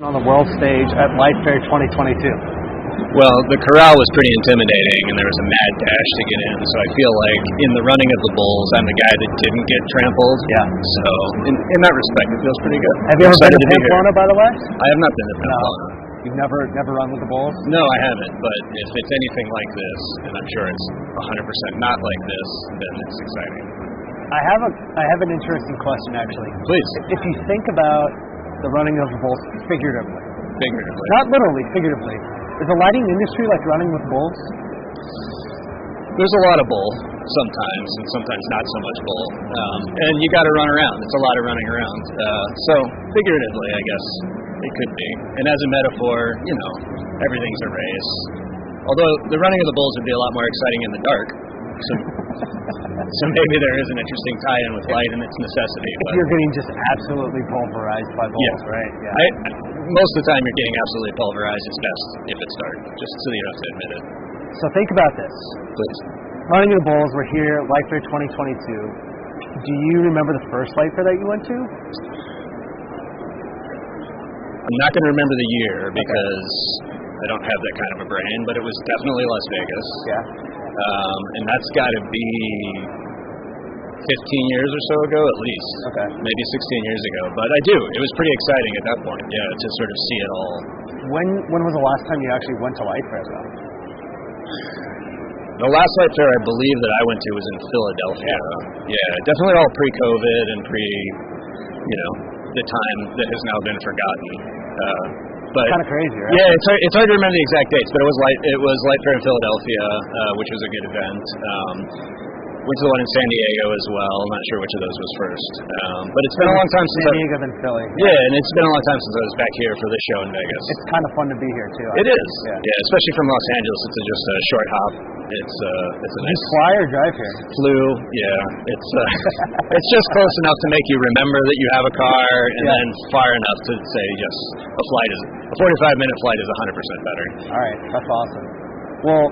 On the world stage at LightFair 2022. Well, the corral was pretty intimidating, and there was a mad dash to get in. So I feel like in the running of the bulls, I'm the guy that didn't get trampled. Yeah. So in that respect, it feels pretty good. Have you ever been to Pamplona, by the way? I have not been to Pamplona. No. You've never run with the bulls? No, I haven't. But if it's anything like this, and I'm sure it's 100% not like this, then it's exciting. I have an interesting question, actually. Please. If you think about the running of the bulls figuratively. Figuratively. Not literally, figuratively. Is the lighting industry like running with bulls? There's a lot of bull sometimes, and sometimes not so much bull. And you got to run around. It's a lot of running around. So figuratively, I guess it could be. And as a metaphor, everything's a race. Although the running of the bulls would be a lot more exciting in the dark. So maybe there is an interesting tie-in with light and its necessity. If you're getting just absolutely pulverized by bulls, right? Yeah. Most of the time you're getting absolutely pulverized. It's best if it's dark, just so you don't have to admit it. So think about this. Please. Running of the bulls, we're here, LightFair 2022. Do you remember the first LightFair that you went to? I'm not going to remember the year because I don't have that kind of a brain, but it was definitely Las Vegas. Yeah. And that's got to be 15 years or so ago at least. Okay. Maybe 16 years ago. But I do. It was pretty exciting at that point, to sort of see it all. When was the last time you actually went to LightFair, though? The last LightFair I believe that I went to was in Philadelphia. Yeah, definitely all pre-COVID and the time that has now been forgotten. But kind of crazy, right? Yeah, it's hard to remember the exact dates, but it was LightFair in Philadelphia, which was a good event. Went to the one in San Diego as well. I'm not sure which of those was first. But it's been a long time since San Diego than Philly. Yeah, and it's been a long time since I was back here for this show in Vegas. It's kind of fun to be here too. It is. Yeah, especially from Los Angeles. It's just a short hop. It's a nice. You fly or drive here? Flew. Yeah, it's just close enough to make you remember that you have a car, and then far enough to say yes, a 45-minute flight is 100% better. All right, that's awesome. Well,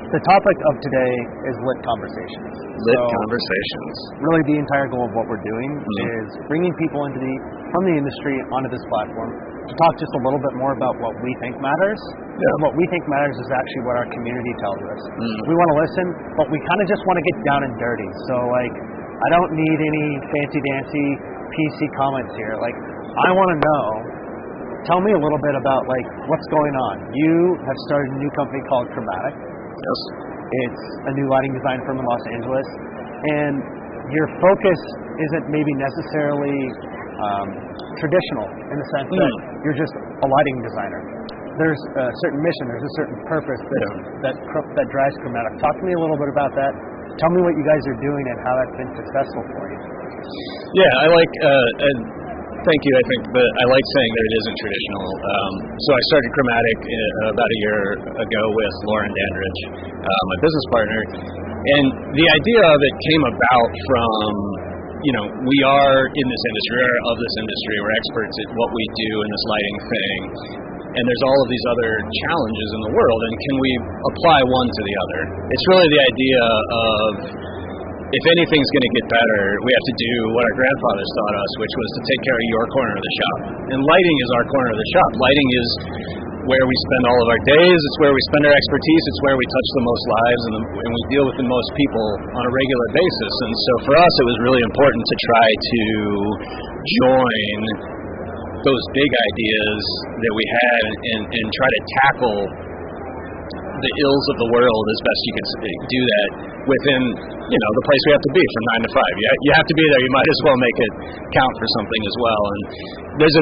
the topic of today is lit conversations. Conversations. Really, the entire goal of what we're doing is bringing people from the industry onto this platform to talk just a little bit more about what we think matters. Yeah. And what we think matters is actually what our community tells us. We want to listen, but we kind of just want to get down and dirty. So, I don't need any fancy-dancy PC comments here. I want to know. Tell me a little bit about what's going on. You have started a new company called Chromatic. Yes. It's a new lighting design firm in Los Angeles, and your focus isn't maybe necessarily traditional in the sense that you're just a lighting designer. There's a certain mission, there's a certain purpose that drives Chromatic. Talk to me a little bit about that. Tell me what you guys are doing and how that's been successful for you. Yeah, I like. Thank you. I think that I like saying that it isn't traditional. So I started Chromatic about a year ago with Lauren Dandridge, my business partner, and the idea of it came about from, we are in this industry, we are of this industry, we're experts at what we do in this lighting thing, and there's all of these other challenges in the world, and can we apply one to the other? It's really the idea of, if anything's going to get better, we have to do what our grandfathers taught us, which was to take care of your corner of the shop. And lighting is our corner of the shop. Lighting is where we spend all of our days. It's where we spend our expertise. It's where we touch the most lives, and we deal with the most people on a regular basis. And so for us, it was really important to try to join those big ideas that we had and try to tackle the ills of the world as best you can do that within, the place we have to be from 9 to 5. You have to be there. You might as well make it count for something as well. And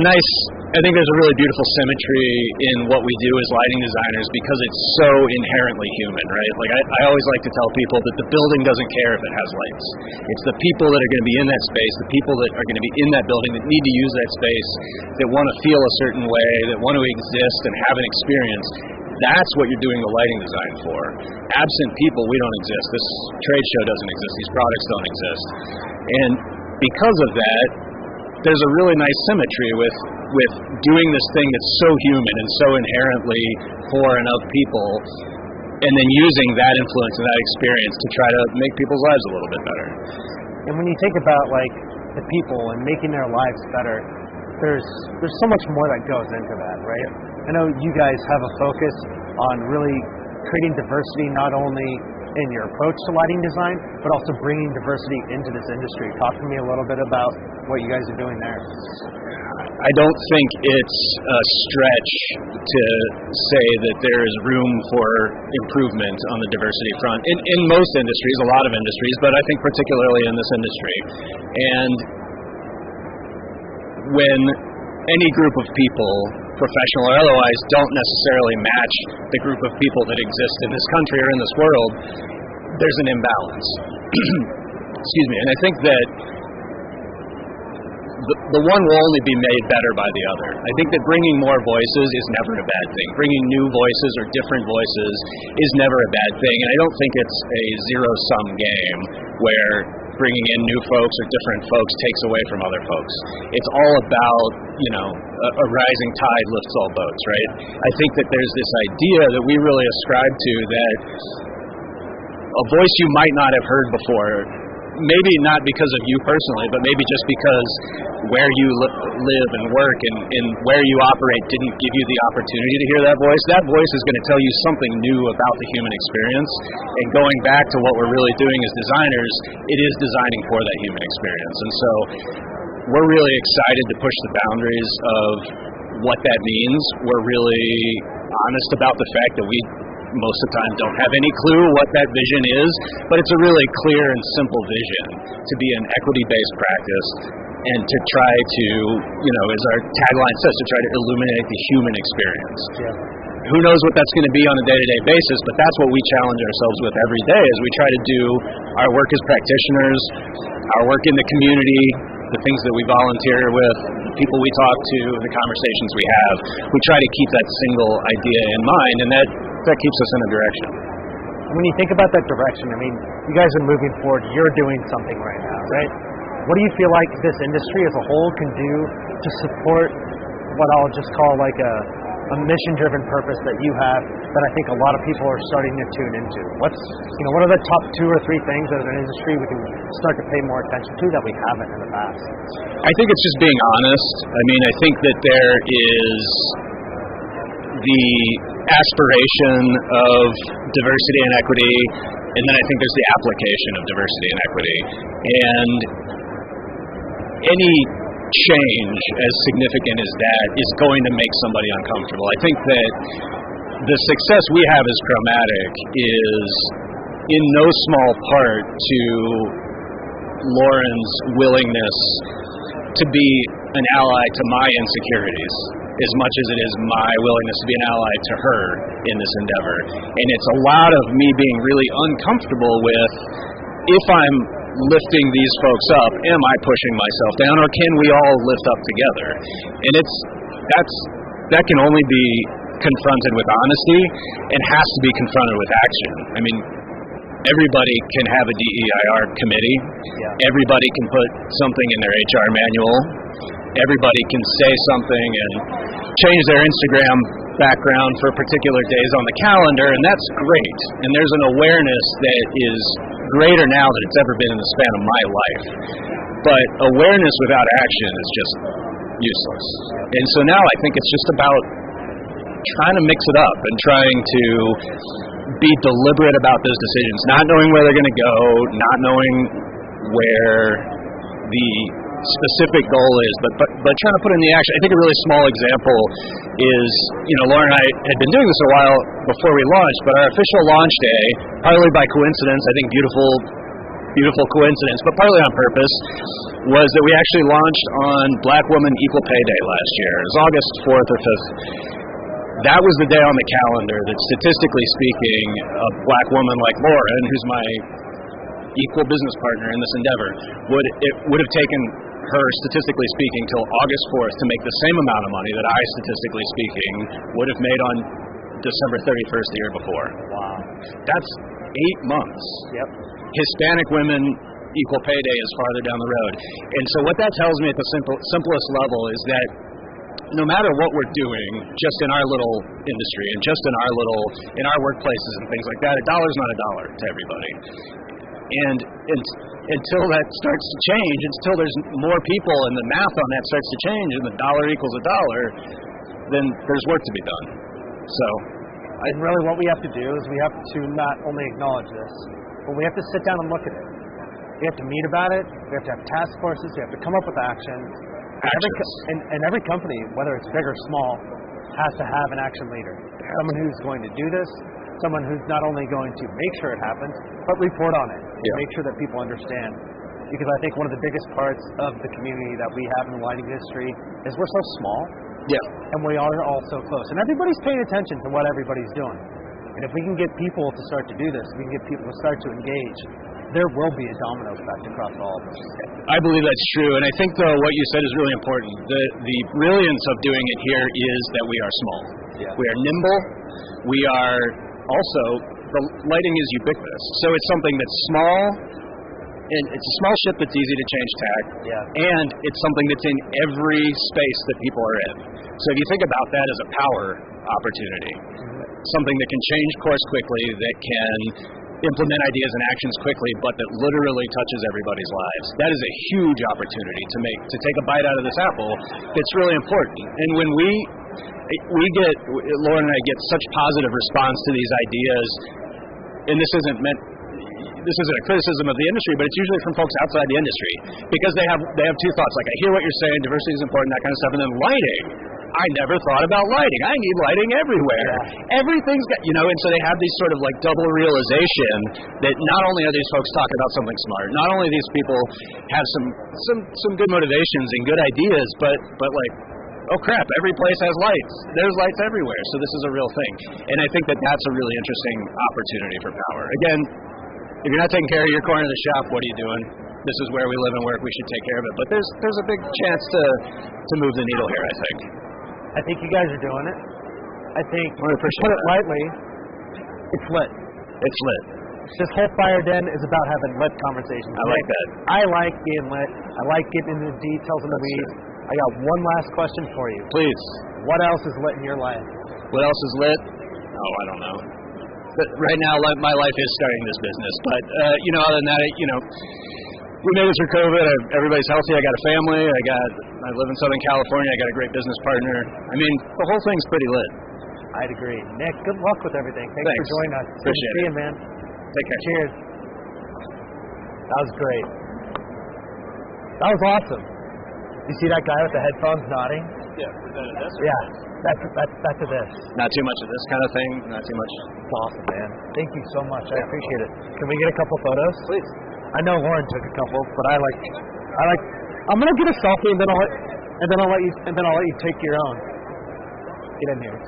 I think there's a really beautiful symmetry in what we do as lighting designers because it's so inherently human, right? I always like to tell people that the building doesn't care if it has lights. It's the people that are going to be in that space, the people that are going to be in that building that need to use that space, that want to feel a certain way, that want to exist and have an experience. That's what you're doing the lighting design for. Absent people, we don't exist. This trade show doesn't exist. These products don't exist. And because of that, there's a really nice symmetry with doing this thing that's so human and so inherently for and of people, and then using that influence and that experience to try to make people's lives a little bit better. And when you think about the people and making their lives better, there's so much more that goes into that, right? I know you guys have a focus on really creating diversity not only in your approach to lighting design, but also bringing diversity into this industry. Talk to me a little bit about what you guys are doing there. I don't think it's a stretch to say that there is room for improvement on the diversity front in most industries, a lot of industries, but I think particularly in this industry. And when any group of people, professional or otherwise, don't necessarily match the group of people that exist in this country or in this world, there's an imbalance. Excuse me. And I think that the one will only be made better by the other. I think that bringing more voices is never a bad thing. Bringing new voices or different voices is never a bad thing. And I don't think it's a zero-sum game where bringing in new folks or different folks takes away from other folks. It's all about, a rising tide lifts all boats, right? I think that there's this idea that we really ascribe to, that a voice you might not have heard before, maybe not because of you personally, but maybe just because where you live and work and where you operate didn't give you the opportunity to hear that voice is going to tell you something new about the human experience. And going back to what we're really doing as designers, it is designing for that human experience. And so we're really excited to push the boundaries of what that means. We're really honest about the fact that we most of the time don't have any clue what that vision is, but it's a really clear and simple vision to be an equity-based practice and to try to, as our tagline says, to try to illuminate the human experience. Yeah. Who knows what that's going to be on a day-to-day basis, but that's what we challenge ourselves with every day as we try to do our work as practitioners, our work in the community, the things that we volunteer with, the people we talk to, the conversations we have. We try to keep that single idea in mind, and that keeps us in a direction. When you think about that direction, you guys are moving forward. You're doing something right now, right? What do you feel like this industry as a whole can do to support what I'll just call like a mission-driven purpose that you have that I think a lot of people are starting to tune into? What are the top 2 or 3 things as an industry we can start to pay more attention to that we haven't in the past? I think it's just being honest. I think that there is the aspiration of diversity and equity, and then I think there's the application of diversity and equity. And any change as significant as that is going to make somebody uncomfortable. I think that the success we have as Chromatic is in no small part to Lauren's willingness to be an ally to my insecurities as much as it is my willingness to be an ally to her in this endeavor. And it's a lot of me being really uncomfortable with, if I'm lifting these folks up, am I pushing myself down, or can we all lift up together? And that can only be confronted with honesty and has to be confronted with action. Everybody can have a DEIR committee. Yeah. Everybody can put something in their HR manual. Everybody can say something and change their Instagram background for particular days on the calendar, and that's great. And there's an awareness that is greater now than it's ever been in the span of my life. But awareness without action is just useless. And so now I think it's just about trying to mix it up and trying to be deliberate about those decisions, not knowing where they're going to go, not knowing where the specific goal is, but trying to put in the action. I think a really small example is, Lauren and I had been doing this a while before we launched, but our official launch day, partly by coincidence, I think beautiful coincidence, but partly on purpose, was that we actually launched on Black Woman Equal Pay Day last year. It was August 4th or 5th. That was the day on the calendar that, statistically speaking, a Black woman like Lauren, who's my equal business partner in this endeavor, would have taken her, statistically speaking, till August 4th to make the same amount of money that I, statistically speaking, would have made on December 31st the year before. Wow. That's 8 months. Yep. Hispanic women, Equal Pay Day is farther down the road. And so what that tells me at the simplest level is that no matter what we're doing, just in our little industry and just in our workplaces and things like that, $1 is not $1 to everybody. And until that starts to change, until there's more people and the math on that starts to change and the dollar equals a dollar, then there's work to be done. So, and really what we have to do is we have to not only acknowledge this, but we have to sit down and look at it. We have to meet about it. We have to have task forces. We have to come up with actions. And every company, whether it's big or small, has to have an action leader. Someone who's going to do this, someone who's not only going to make sure it happens, but report on it. Make sure that people understand. Because I think one of the biggest parts of the community that we have in the lighting industry is we're so small. Yeah. And we are all so close. And everybody's paying attention to what everybody's doing. And if we can get people to start to do this, we can get people to start to engage, there will be a domino effect across all of us. I believe that's true, and I think, though, what you said is really important. The brilliance of doing it here is that we are small. Yeah. We are nimble. We are also, the lighting is ubiquitous. So it's something that's small, and it's a small ship that's easy to change tack, and it's something that's in every space that people are in. So if you think about that as a power opportunity, something that can change course quickly, that can implement ideas and actions quickly, but that literally touches everybody's lives. That is a huge opportunity to take a bite out of this apple that's really important. And when we get, Lauren and I get such positive response to these ideas, and this isn't a criticism of the industry, but it's usually from folks outside the industry, because they have two thoughts, like, I hear what you're saying, diversity is important, that kind of stuff, and then lighting. I never thought about lighting. I need lighting everywhere. Yeah. Everything's got, and so they have these sort of like double realization that not only are these folks talking about something smart, not only these people have some good motivations and good ideas, but like, oh crap, every place has lights. There's lights everywhere. So this is a real thing. And I think that that's a really interesting opportunity for power. Again, if you're not taking care of your corner of the shop, what are you doing? This is where we live and work. We should take care of it. But there's a big chance to move the needle here, I think. I think you guys are doing it. I think, to put it lightly, it's lit. It's lit. This whole FireDen is about having lit conversations. I like that. I like being lit. I like getting into the details and the weeds. I got one last question for you. Please. What else is lit in your life? What else is lit? Oh, I don't know. But right now, my life is starting this business. But, other than that, we made it through COVID. Everybody's healthy. I got a family. I live in Southern California. I got a great business partner. I mean, the whole thing's pretty lit. I'd agree. Nick, good luck with everything. Thanks for joining us. Appreciate it. See you, man. Take care. Cheers. That was great. That was awesome. You see that guy with the headphones nodding? Yeah. Was that a this? Yeah. That's a this. Not too much of this kind of thing. Not too much. It's awesome, man. Thank you so much. I appreciate it. Can we get a couple photos? Please. I know Lauren took a couple, but I like. I'm gonna get a selfie and then I'll let you take your own. Get in here.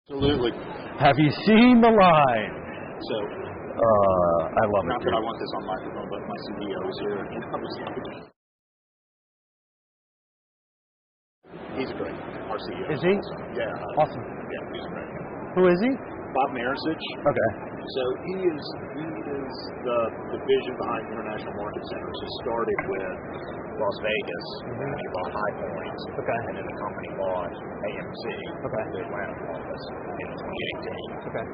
Absolutely. Have you seen the line? So, I love not it. that I want this on microphone, but my CEO is here. And I was like, he's great. Our CEO. Is he? Yeah. Awesome. Yeah, he's great. Who is he? Bob Marisich. Okay. So he is the vision behind International Market Centers. He started with Las Vegas, and he bought High Point, and then the company bought AMC, the Atlanta office, in 2018. Okay.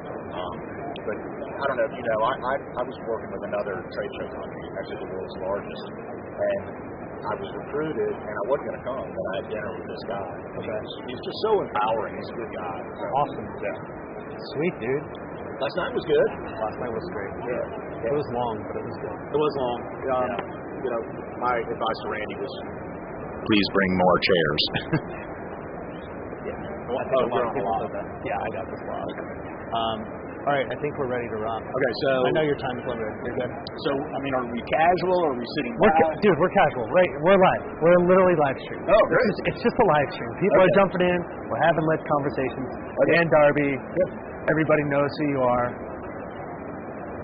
But I don't know if you know, I was working with another trade show company, actually the world's largest, and I was recruited, and I wasn't going to come, but I had dinner with this guy. Okay. He's just so empowering. He's a good guy. So, awesome. Yeah. Sweet, dude. Last night was good. Last night was great. Yeah. It was long, but it was good. It was long. You know, my advice to Randy was, please bring more chairs. I think a lot of people said that. Yeah, I got this log. All right, I think we're ready to rock. Okay, so I know your time is limited. You're good. So, I mean, are we casual? Or are we sitting back? Dude, we're casual. Right? We're live. We're literally live stream. Oh, great. It's just a live stream. People are jumping in. We're having lit conversations. Dan Darby. Everybody knows who you are.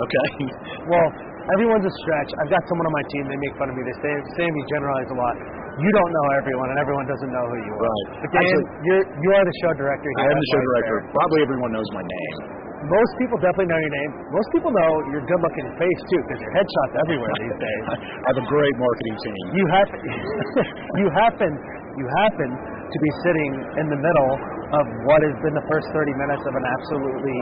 Okay. Well, everyone's a stretch. I've got someone on my team. They make fun of me. They say me generalize a lot. You don't know everyone, and everyone doesn't know who you are. Right. But Dan, you are the show director here. I am the show director. Probably everyone knows my name. Most people definitely know your name. Most people know your good-looking face too, because your headshot's everywhere these days. I have a great marketing team. You happen to be sitting in the middle of what has been the first 30 minutes of an absolutely,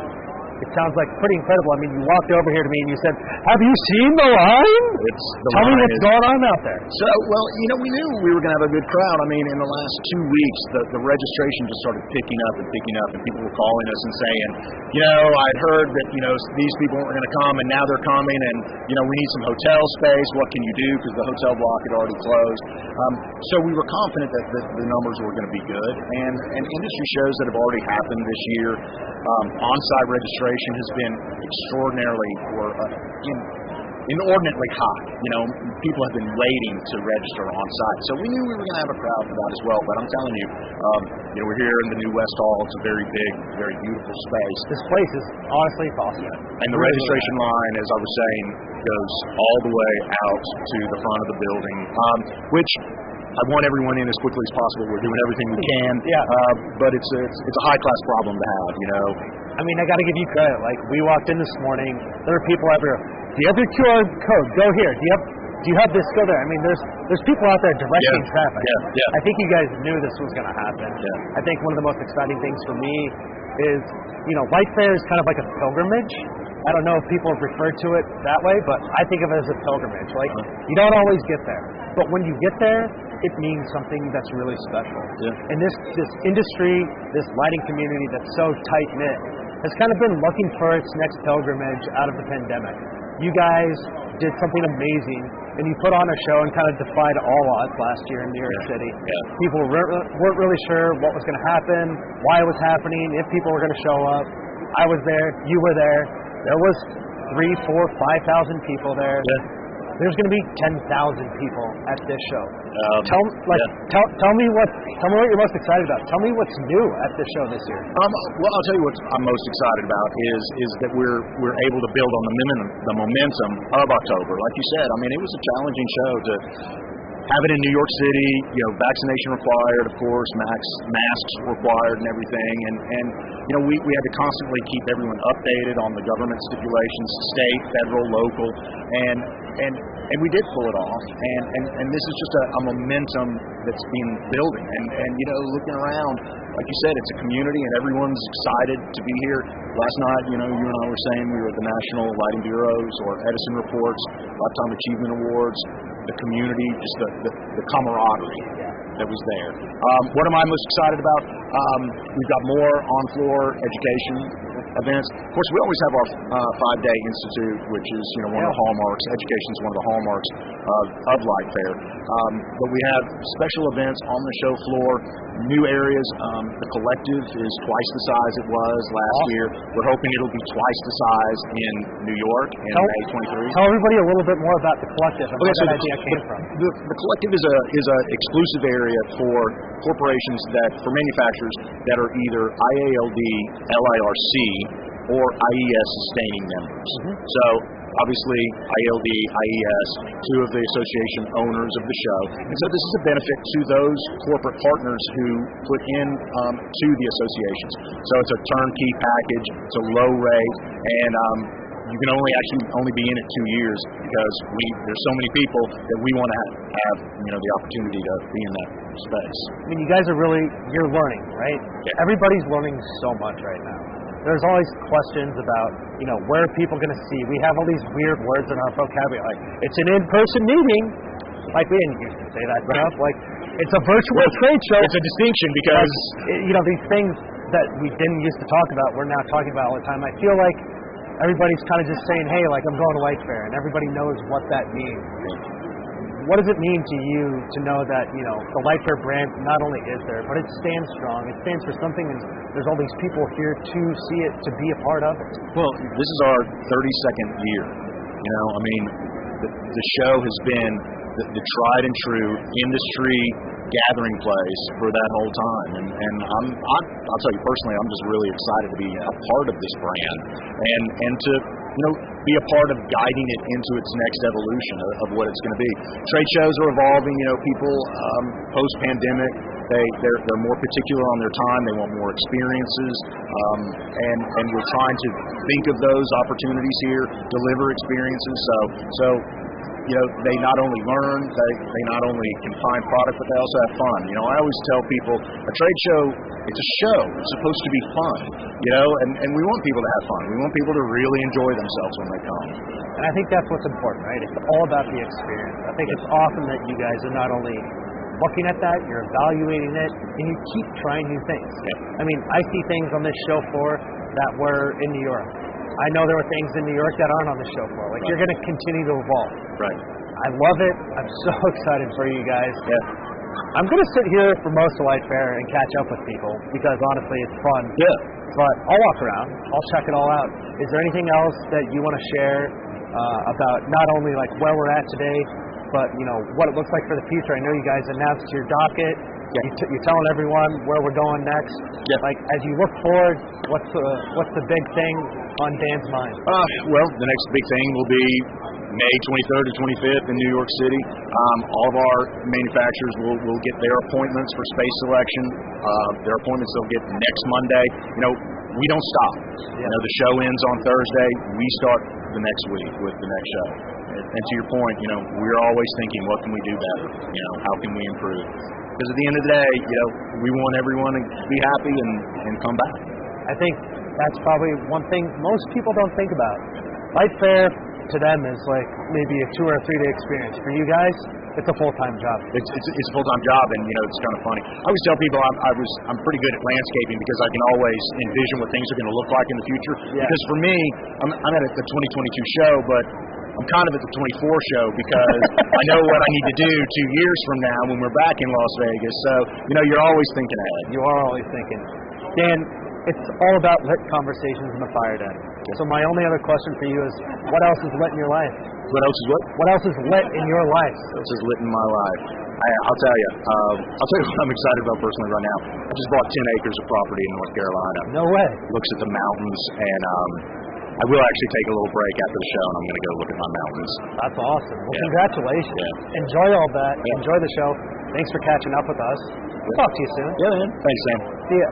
it sounds like pretty incredible. I mean, you walked over here to me and you said, "Have you seen the line?" Tell me what's going on out there. So, well, you know, we knew we were going to have a good crowd. I mean, in the last 2 weeks, the registration just started picking up, and people were calling us and saying, you know, I'd heard that, you know, these people weren't going to come, and now they're coming, and, you know, we need some hotel space. What can you do? Because the hotel block had already closed. So we were confident that the numbers were going to be good, and industry shows that have already happened this year, on-site registration has been extraordinarily inordinately high. You know, people have been waiting to register on site. So we knew we were going to have a crowd for that as well. But I'm telling you, you know, we're here in the new West Hall. It's a very big, very beautiful space. This place is honestly awesome. And the registration line, as I was saying, goes all the way out to the front of the building, which I want everyone in as quickly as possible. We're doing everything we can. But it's a high-class problem to have, you know. I mean, I got to give you credit. Like, we walked in this morning, there are people everywhere. Do you have your QR code? Go here. Do you have this? Go there. I mean, there's people out there directing traffic. I think you guys knew this was going to happen. I think one of the most exciting things for me is, you know, LightFair is kind of like a pilgrimage. I don't know if people have referred to it that way, but I think of it as a pilgrimage. Like, you don't always get there, but when you get there, it means something that's really special. And this industry, this lighting community that's so tight-knit, has kind of been looking for its next pilgrimage out of the pandemic. You guys did something amazing, and you put on a show and kind of defied all odds last year in New York City. People weren't really sure what was going to happen, why it was happening, if people were going to show up. I was there. You were there. There was 3,000, 4,000, 5,000 people there. There's going to be 10,000 people at this show. Tell me what you're most excited about. Tell me what's new at this show this year. Well, I'll tell you what I'm most excited about is that we're able to build on the momentum of October. Like you said, I mean, it was a challenging show to have it in New York City. You know, vaccination required, of course, masks required, and everything. And you know, we had to constantly keep everyone updated on the government stipulations, state, federal, local, and we did pull it off. And this is just a momentum that's been building. And you know, looking around, like you said, it's a community, and everyone's excited to be here. Last night, you know, you and I were saying we were at the National Lighting Bureaus or Edison Reports, Lifetime Achievement Awards. The community, just the camaraderie that was there. What am I most excited about? We've got more on-floor education events. Of course, we always have our 5-day institute, which is one of the hallmarks. Education is one of the hallmarks of LightFair. But we have special events on the show floor, new areas. The collective is twice the size it was last year. We're hoping it'll be twice the size in New York in May 23. Tell everybody a little bit more about the collective and where that idea came from. The collective is a exclusive area for corporations for manufacturers that are either IALD, LIRC, or IES sustaining members. So obviously IALD, IES, two of the association owners of the show. And so this is a benefit to those corporate partners who put in to the associations. So it's a turnkey package, it's a low rate, and you can only be in it 2 years because there's so many people that we want to have the opportunity to be in that space. I mean, you guys are you're learning, right? Yeah. Everybody's learning so much right now. There's always questions about, where are people going to see? We have all these weird words in our vocabulary, like, it's an in-person meeting. Like, we didn't used to say that stuff. Like, it's a virtual trade show. It's a distinction because, these things that we didn't used to talk about, we're now talking about all the time. I feel like everybody's kind of just saying, hey, like, I'm going to LightFair, and everybody knows what that means. What does it mean to you to know that, the LightFair brand not only is there, but it stands strong. It stands for something, and there's all these people here to see it, to be a part of it. Well, this is our 32nd year. The show has been the tried and true industry gathering place for that whole time. And I'll tell you personally, I'm just really excited to be a part of this brand and to be a part of guiding it into its next evolution of what it's going to be. Trade shows are evolving. People post-pandemic, they're more particular on their time. They want more experiences, and we're trying to think of those opportunities here, deliver experiences. So they not only learn, they not only can find product, but they also have fun. I always tell people a trade show, it's a show. It's supposed to be fun, and we want people to have fun. We want people to really enjoy themselves when they come. And I think that's what's important, right? It's all about the experience. I think it's awesome that you guys are not only looking at that, you're evaluating it, and you keep trying new things. Yeah. I mean, I see things on this show floor that were in New York. I know there were things in New York that aren't on the show floor. Like, you're going to continue to evolve. Right. I love it. I'm so excited for you guys. Yeah. I'm going to sit here for most of LightFair and catch up with people because, honestly, it's fun. Yeah. But I'll walk around. I'll check it all out. Is there anything else that you want to share about not only, like, where we're at today, but, what it looks like for the future? I know you guys announced your docket. Yeah. You're telling everyone where we're going next. Yeah. Like, as you look forward, what's the big thing on Dan's mind? Well, the next big thing will be May 23rd to 25th in New York City. All of our manufacturers will get their appointments for space selection. Their appointments they'll get next Monday. We don't stop. Yeah. The show ends on Thursday. We start the next week with the next show. And to your point, we're always thinking, what can we do better? How can we improve? Because at the end of the day, we want everyone to be happy and come back. I think that's probably one thing most people don't think about. LightFair to them is like maybe a 2 or 3 day experience. For you guys, it's a full-time job. It's a full-time job, and it's kind of funny. I always tell people I'm pretty good at landscaping because I can always envision what things are going to look like in the future. Yeah. Because for me, I'm at the 2022 show, but I'm kind of at the 24 show because I know what I need to do 2 years from now when we're back in Las Vegas. So, you're always thinking ahead. You are always thinking. Dan, it's all about lit conversations in the FireDen. So my only other question for you is, what else is lit in your life? What else is what? What else is lit in your life? What else is lit in my life? I'll tell you. I'll tell you what I'm excited about personally right now. I just bought 10 acres of property in North Carolina. No way. Looks at the mountains, and I will actually take a little break after the show, and I'm going to go look at my mountains. That's awesome. Well, congratulations. Yeah. Enjoy all that. Yeah. Enjoy the show. Thanks for catching up with us. We'll talk to you soon. Yeah, man. Thanks, Sam. See ya.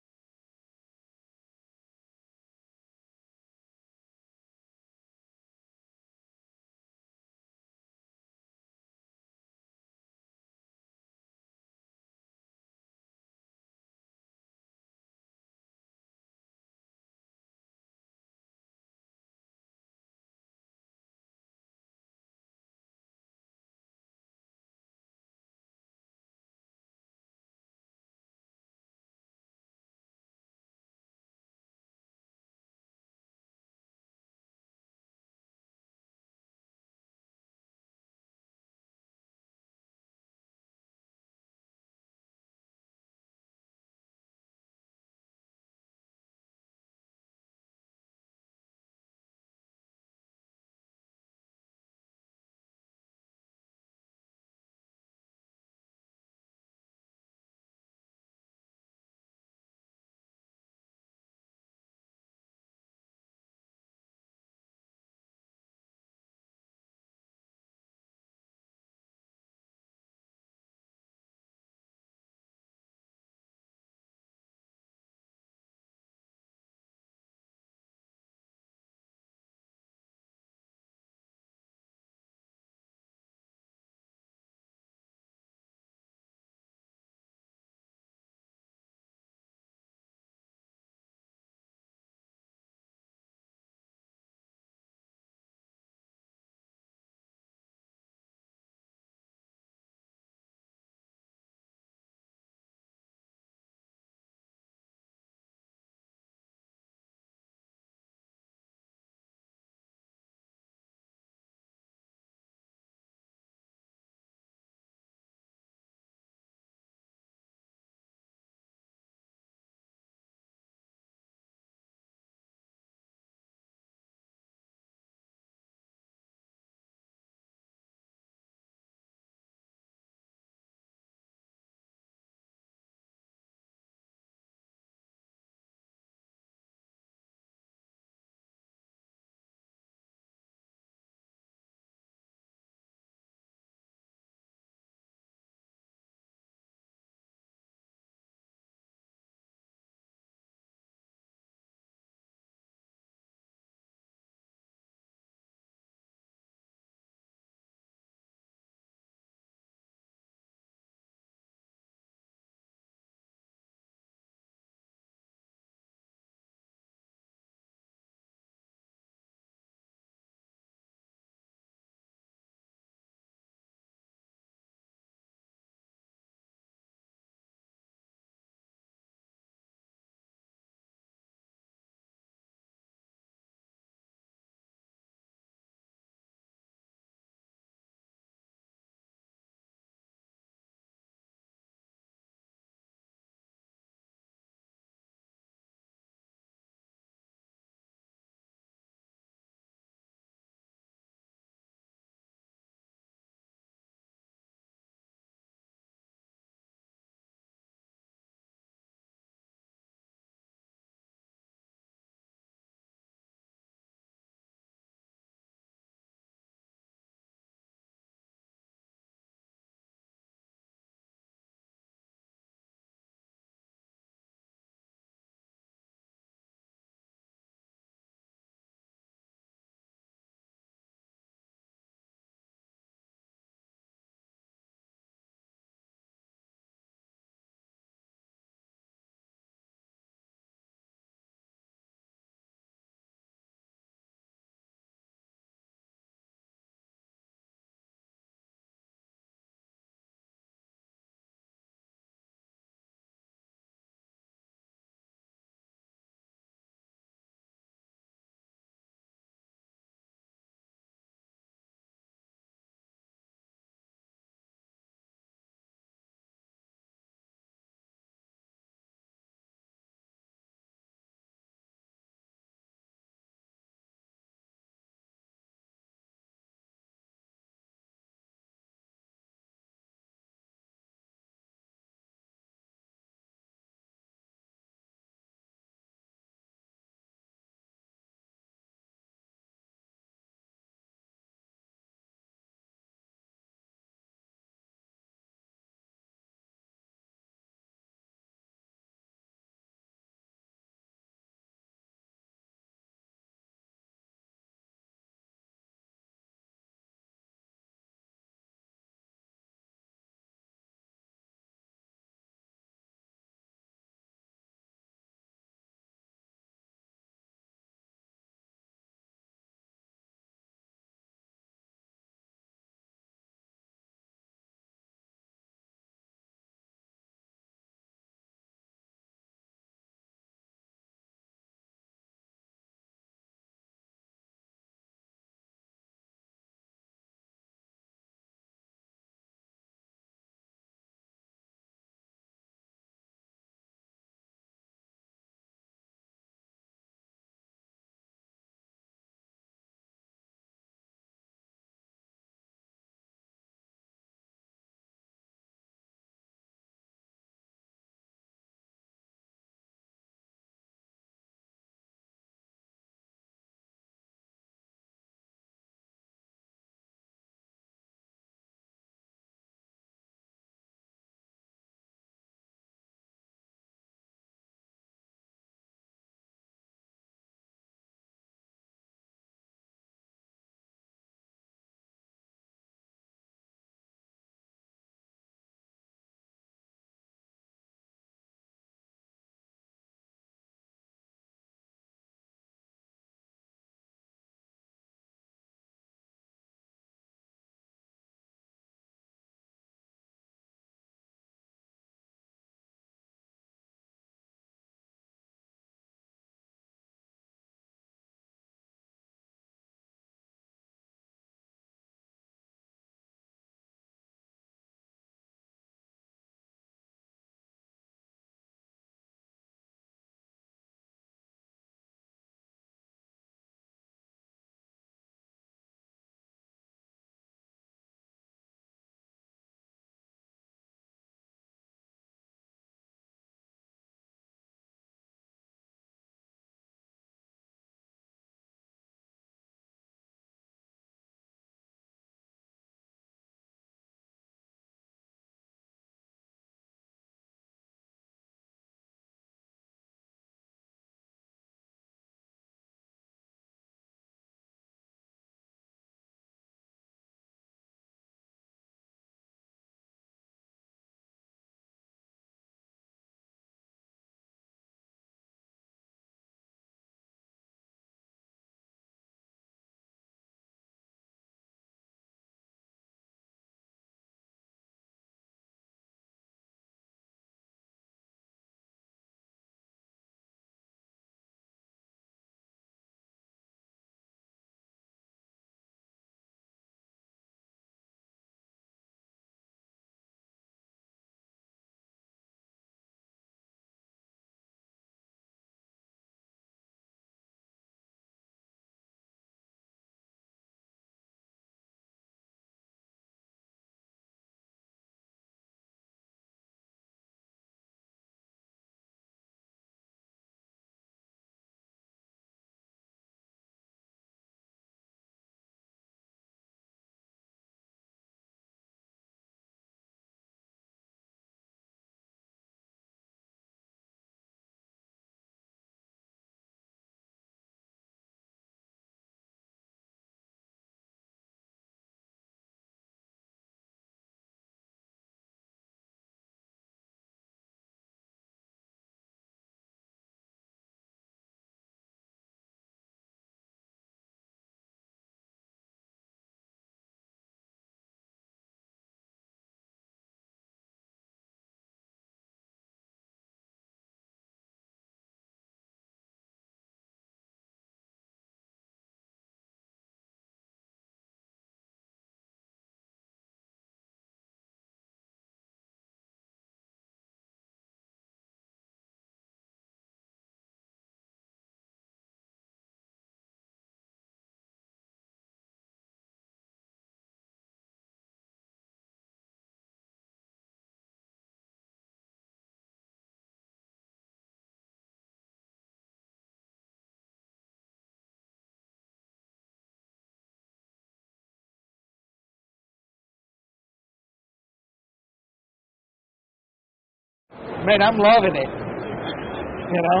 Man, I'm loving it. You know?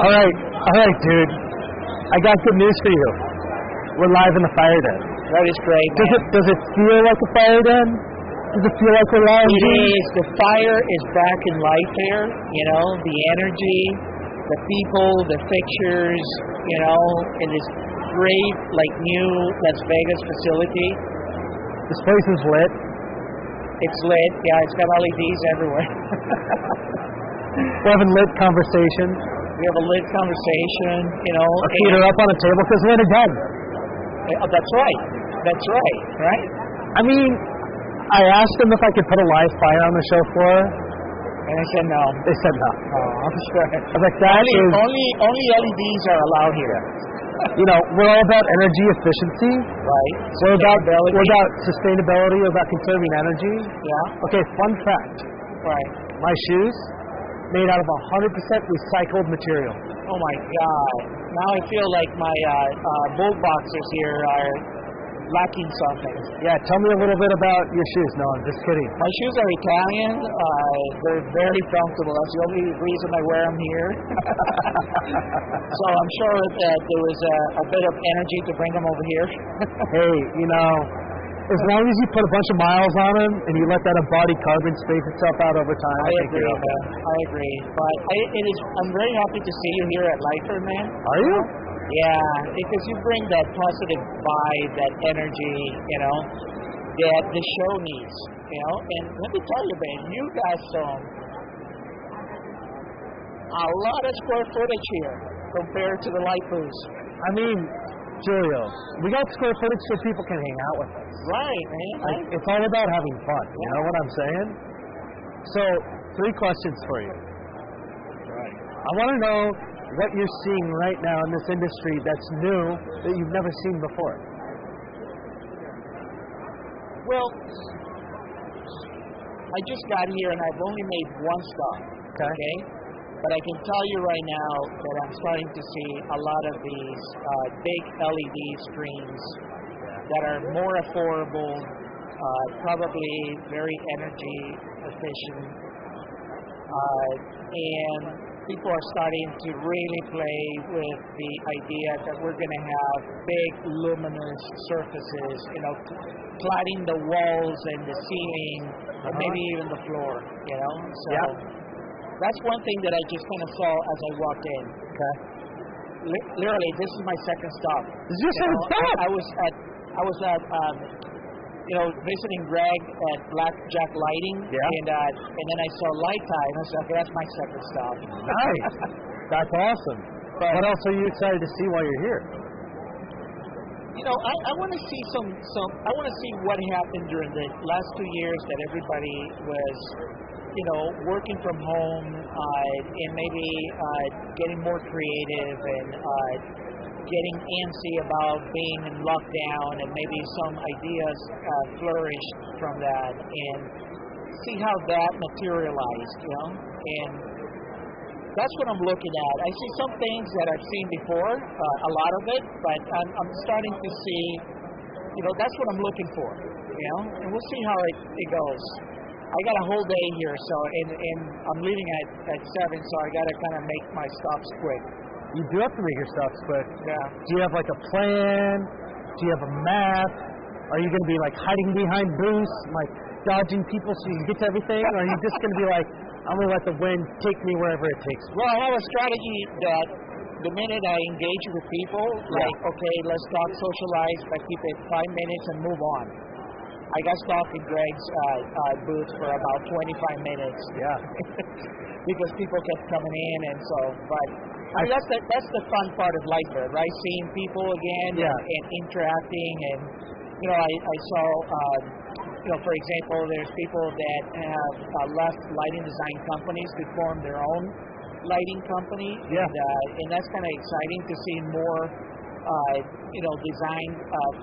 All right, dude. I got good news for you. We're live in the FireDen. That is great, man. Does it feel like a FireDen? Does it feel like we're live? It is. The fire is back in LightFair. You know, the energy, the people, the fixtures. You know, in this great, like new Las Vegas facility. This place is lit. It's lit. Yeah, it's got LEDs everywhere. We're having lit conversations. We have a lit conversation. You know, our feet are up on a table because we're in a den. That's right. That's right. Right. I mean, I asked them if I could put a live fire on the show floor. And I said no. They said no. Oh, I'm sure. I was like, only LEDs are allowed here. You know, we're all about energy efficiency. Right. We're about sustainability. We're about conserving energy. Yeah. Okay, fun fact. Right. My shoes, made out of 100% recycled material. Oh my God. Now I feel like my bull boxers here are lacking something. Yeah, tell me a little bit about your shoes. No, I'm just kidding. My shoes are Italian. They're very comfortable. That's the only reason I wear them here. So I'm sure that there was a bit of energy to bring them over here. Hey, you know, as long as you put a bunch of miles on them and you let that embodied carbon space itself out over time, I agree, man. I agree. But I'm very happy to see you here at LightFair, man. Are you? Yeah, because you bring that positive vibe, that energy, you know, that the show needs, you know. And let me tell you, man, you got a lot of square footage here compared to the light booths. I mean, Giulio, we got square footage so people can hang out with us. Right, man. Like, it's all about having fun. You know what I'm saying? So, 3 questions for you. Right. I want to know what you're seeing right now in this industry that's new that you've never seen before. Well, I just got here and I've only made one stop. Okay? But I can tell you right now that I'm starting to see a lot of these big LED screens that are more affordable, probably very energy efficient, and people are starting to really play with the idea that we're going to have big luminous surfaces, you know, cladding the walls and the ceiling, or maybe even the floor, you know. So that's one thing that I just kind of saw as I walked in. Okay. Literally, this is my second stop. This is your second stop? I was at you know, visiting Greg at Blackjack Lighting, and then I saw Light Time. I said, okay, that's my second stop. Nice. That's awesome. But what else are you excited to see while you're here? You know, I want to see I want to see what happened during the last 2 years that everybody was, you know, working from home and maybe getting more creative and getting antsy about being in lockdown, and maybe some ideas flourished from that, and see how that materialized, you know. And that's what I'm looking at. I see some things that I've seen before, a lot of it, but I'm starting to see, you know, that's what I'm looking for, you know. And we'll see how it goes. I got a whole day here, so and I'm leaving at 7, so I got to kind of make my stops quick. You do have to make your stops quick. Yeah. Do you have like a plan? Do you have a map? Are you going to be like hiding behind booths, like dodging people so you can get to everything? Or are you just going to be like, I'm going to let the wind take me wherever it takes me? Well, I have a strategy that the minute I engage with people, like, okay, let's talk, socialize, I keep it 5 minutes and move on. I got stuck in Greg's booth for about 25 minutes. Yeah. Because people kept coming in, and so, but I mean, that's the fun part of LightFair, right? Seeing people again and interacting, and you know, I saw, you know, for example, there's people that have left lighting design companies to form their own lighting company, and that's kind of exciting to see more, you know, design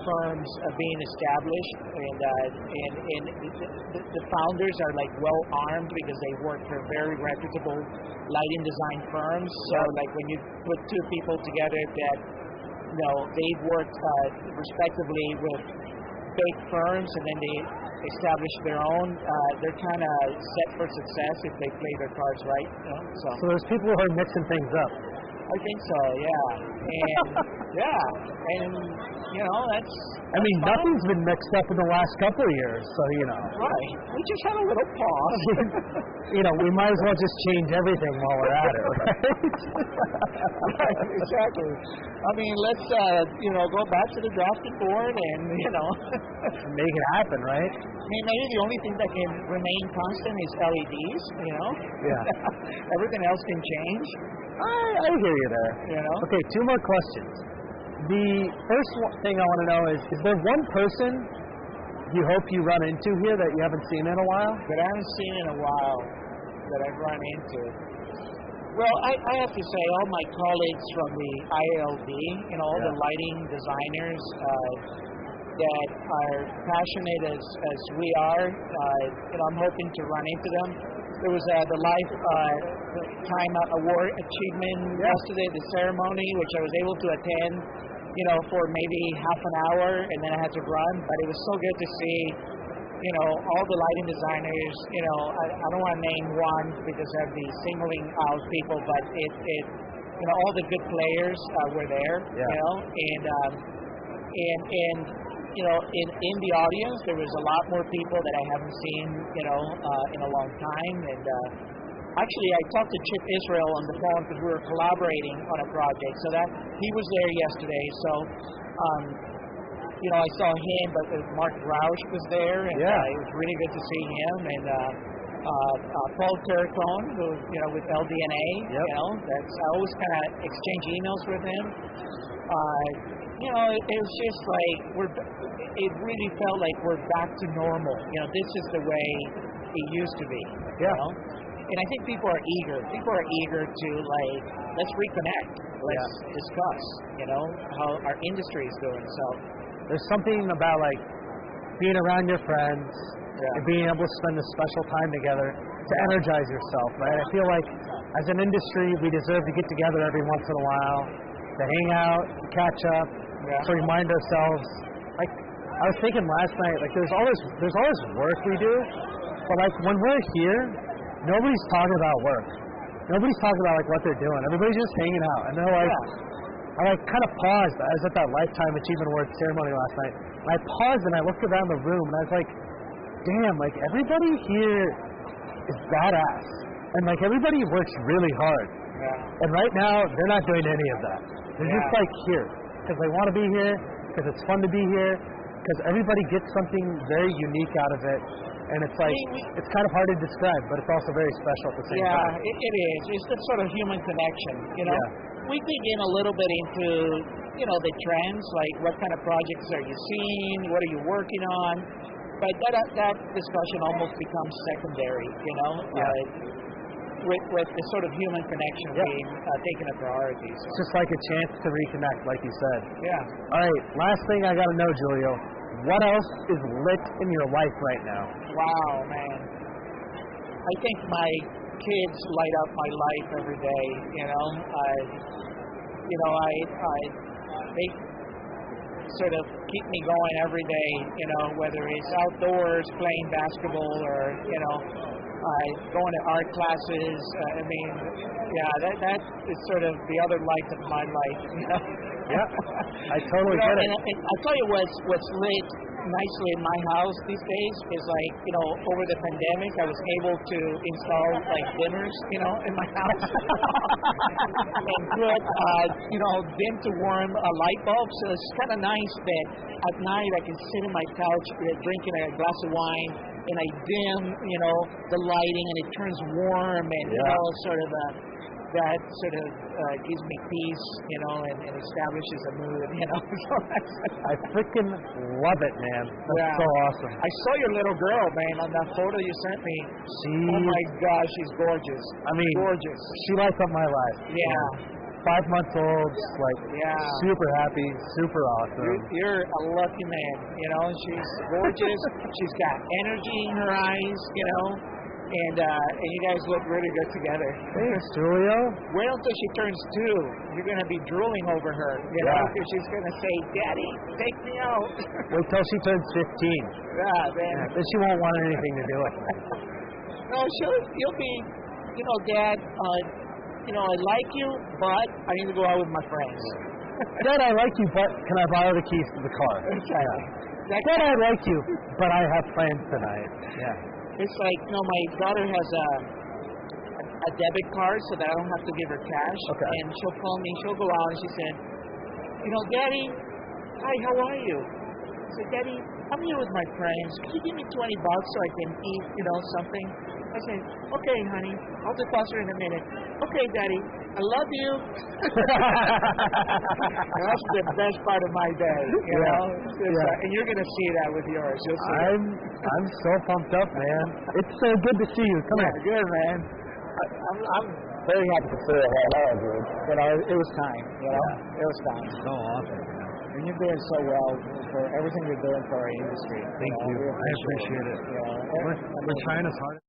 firms being established, and the founders are like well armed because they work for very reputable lighting design firms. So like when you put 2 people together that, you know, they've worked respectively with big firms, and then establish their own. They're kind of set for success if they play their cards right. You know? So there's people who are mixing things up. I think so, yeah. And and you know that's. I mean, nothing's been mixed up in the last couple of years, so you know. Right. We just had a little pause. You know, we might as well just change everything while we're at it, right? Right, exactly. I mean, let's go back to the drafting board and make it happen, right? I mean, maybe the only thing that can remain constant is LEDs. Yeah. Everything else can change. I hear you there. Okay, 2 more questions. The first thing I want to know is there one person you hope you run into here that you haven't seen in a while? That I haven't seen in a while that I've run into. Well, I have to say all my colleagues from the ILD, all the lighting designers that are passionate as we are, I'm hoping to run into them. There was the Lifetime Award Achievement yesterday, the ceremony, which I was able to attend, for maybe half an hour, and then I had to run. But it was so good to see, all the lighting designers. I don't want to name one because I'd be singling out people, but all the good players were there. In the audience, there was a lot more people that I haven't seen, in a long time. And actually, I talked to Chip Israel on the phone because we were collaborating on a project. So that he was there yesterday. So, I saw him, but Mark Roush was there, and it was really good to see him. And Paul Terracone, who with LDNA, that's I always kind of exchange emails with him. It was just like it really felt like we're back to normal. This is the way it used to be. And I think people are eager. People are eager to let's reconnect. Let's discuss, how our industry is doing. So there's something about being around your friends and being able to spend a special time together to energize yourself, right? I feel like as an industry, we deserve to get together every once in a while to hang out, to catch up, to remind ourselves. I was thinking last night, there's all this work we do, but when we're here, nobody's talking about work. Nobody's talking about what they're doing. Everybody's just hanging out, and they're I kind of paused. I was at that Lifetime Achievement Award ceremony last night, and I paused and I looked around the room, and I was like, damn, everybody here is badass, and everybody works really hard. And right now, they're not doing any of that. They're just here because they want to be here, because it's fun to be here, because everybody gets something very unique out of it. And it's it's kind of hard to describe, but it's also very special at the same time. Yeah, it is. It's that sort of human connection, We dig in a little bit into, the trends, what kind of projects are you seeing, what are you working on, but that discussion almost becomes secondary, with the sort of human connection being taken a priority. So. It's just like a chance to reconnect, like you said. Yeah. All right, last thing I got to know, Giulio. What else is lit in your life right now? Wow, man. I think my kids light up my life every day, they sort of keep me going every day, whether it's outdoors, playing basketball, or, going to art classes. That is sort of the other light of my life, Yeah, I totally get it. And I'll tell you what's lit nicely in my house these days is over the pandemic I was able to install dimmers, in my house and put dim to warm light bulbs. So it's kind of nice that at night I can sit on my couch drinking a glass of wine and I dim, the lighting and it turns warm and that sort of gives me peace, and establishes a mood, I freaking love it, man. That's so awesome. I saw your little girl, man, on that photo you sent me. Oh my gosh, she's gorgeous. I mean, gorgeous. She lights up my life. Yeah. 5 months old, super happy, super awesome. You're a lucky man, she's gorgeous. She's got energy in her eyes, and you guys look really good together. Thanks, Giulio. Wait until she turns 2. You're gonna be drooling over her, you know, because she's gonna say, "Daddy, take me out." Wait till she turns 15. Yeah, man. Then she won't want anything to do with me. No, you'll be, you know, Dad. You know, I like you, but I need to go out with my friends. Dad, I like you, but can I borrow the keys to the car? Exactly. Dad, I like you, but I have plans tonight. Yeah. It's like, you know, my daughter has a debit card so that I don't have to give her cash. Okay. And she'll call me, she'll go out, and she said, you know, Daddy, hi, how are you? I said, Daddy, I'm here with my friends. Can you give me $20 so I can eat, you know, something? I said, okay, honey, I'll deposit in a minute. Okay, Daddy, I love you. That's the best part of my day, you know? And you're going to see that with yours. You'll see I'm so pumped up, man. It's so good to see you. Come here. Good, man. I'm very happy to see it right now, dude. You know, it was time, you know? It was time. So awesome. And you're doing so well for everything you're doing for our industry. Thank you. I appreciate it. We're trying as hard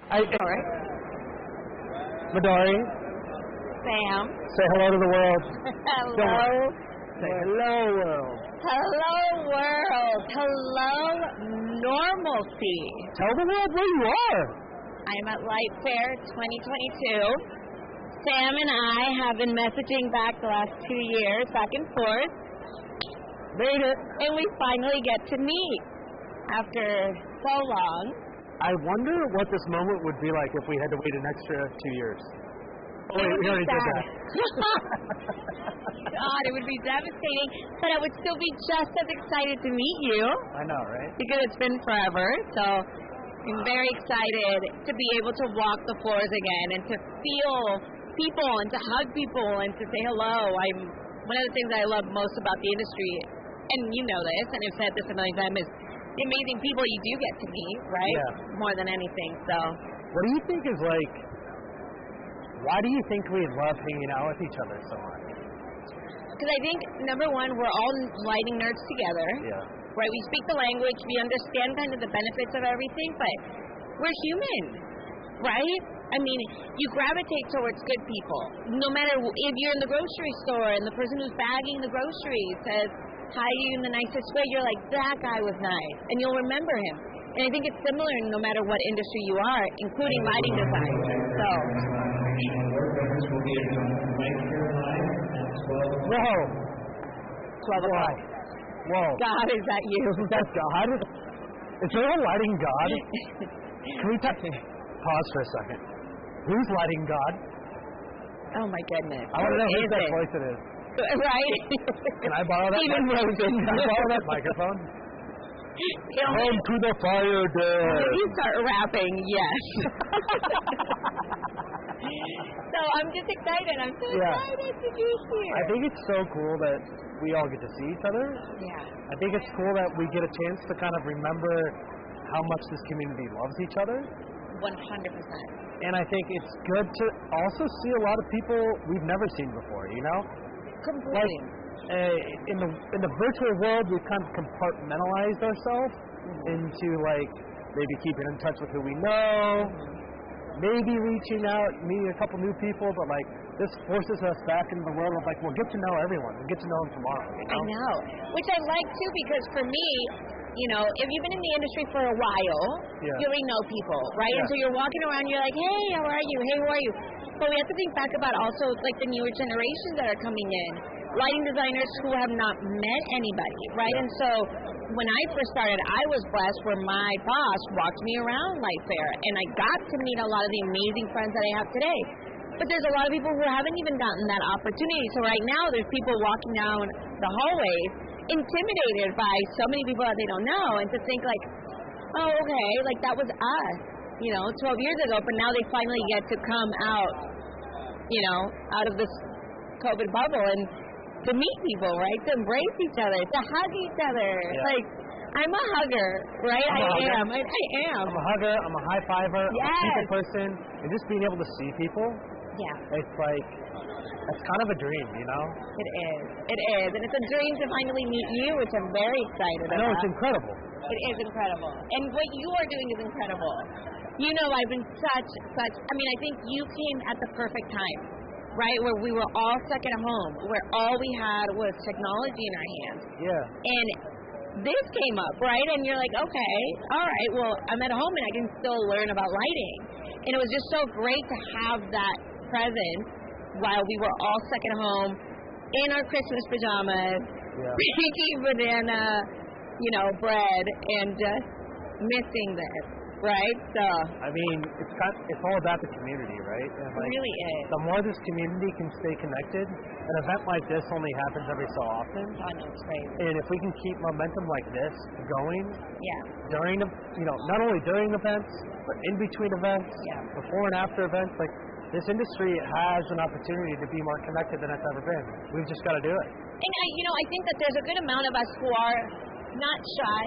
All right. Midory, Sam. say hello to the world. Hello. Say hello, world. Hello, world. Hello, normalcy. Tell the world where you are. I'm at LightFair 2022. Sam and I have been messaging back the last 2 years, back and forth. Made it. And we finally get to meet after so long. I wonder what this moment would be like if we had to wait an extra 2 years. Oh, wait, we already did that. God, it would be devastating, but I would still be just as excited to meet you. I know, right? Because it's been forever, so I'm very excited to be able to walk the floors again and to feel people and to hug people and to say hello. One of the things I love most about the industry, and you know this, and I've said this a million times, is the amazing people you do get to meet, right? Yeah. More than anything, so. What do you think is like, why do you think we love hanging out with each other so much? Because I think, number one, we're all lighting nerds together. Yeah. Right? We speak the language, we understand kind of the benefits of everything, but we're human, right? I mean, you gravitate towards good people. No matter if you're in the grocery store and the person who's bagging the groceries says hi to you in the nicest way, you're like, that guy was nice, and you'll remember him. And I think it's similar no matter what industry you are, including lighting design. So. Whoa. 12 o'clock. Whoa. God, is that you? Is that God? Is there a lighting God? Can we pause for a second? Who's lighting God? Oh my goodness. I want to know whose that voice it is. Right? Can I borrow that? Even Rosen. Can I borrow that microphone? Come to the FireDen. If you start rapping, yes. So I'm just excited. I'm so excited to be here. I think it's so cool that we all get to see each other. Yeah. I think it's cool that we get a chance to kind of remember how much this community loves each other. 100%. And I think it's good to also see a lot of people we've never seen before, you know? Completely. Like, in the virtual world, we've kind of compartmentalized ourselves into, like, maybe keeping in touch with who we know, maybe reaching out, meeting a couple new people, but, like, this forces us back into the world of, like, we'll get to know everyone. We'll get to know them tomorrow, you know? I know. Which I like, too, because for me, you know, if you've been in the industry for a while, you already know people, right? Yeah. And so you're walking around, you're like, hey, how are you? Hey, who are you? But we have to think back about also, like, the newer generations that are coming in. Lighting designers who have not met anybody, right? And so when I first started, I was blessed where my boss walked me around LightFair, and I got to meet a lot of the amazing friends that I have today. But there's a lot of people who haven't even gotten that opportunity. So right now, there's people walking down the hallways intimidated by so many people that they don't know, and to think like, oh, okay, like that was us, you know, 12 years ago, but now they finally get to come out, you know, out of this COVID bubble and to meet people, right? To embrace each other, to hug each other. Yeah. Like, I'm a hugger, right? I am. I'm a hugger. I'm a high fiver. Yes. I'm a people person. And just being able to see people, it's like, it's kind of a dream, you know? It is. It is. And it's a dream to finally meet you, which I'm very excited about. I know, it's incredible. It is incredible. And what you are doing is incredible. You know, I've been I mean, I think you came at the perfect time, right? Where we were all stuck at home, where all we had was technology in our hands. Yeah. And this came up, right? And you're like, okay, all right, well, I'm at home and I can still learn about lighting. And it was just so great to have that presence while we were all stuck at home in our Christmas pajamas, making banana, you know, bread, and just missing this, right? So I mean, it's all about the community, right? And it really is. The more this community can stay connected, an event like this only happens every so often. I know, it's crazy. And if we can keep momentum like this going, during the, you know, not only during events, but in between events, before and after events, like, this industry has an opportunity to be more connected than it's ever been. We've just got to do it. And I think that there's a good amount of us who are not shy.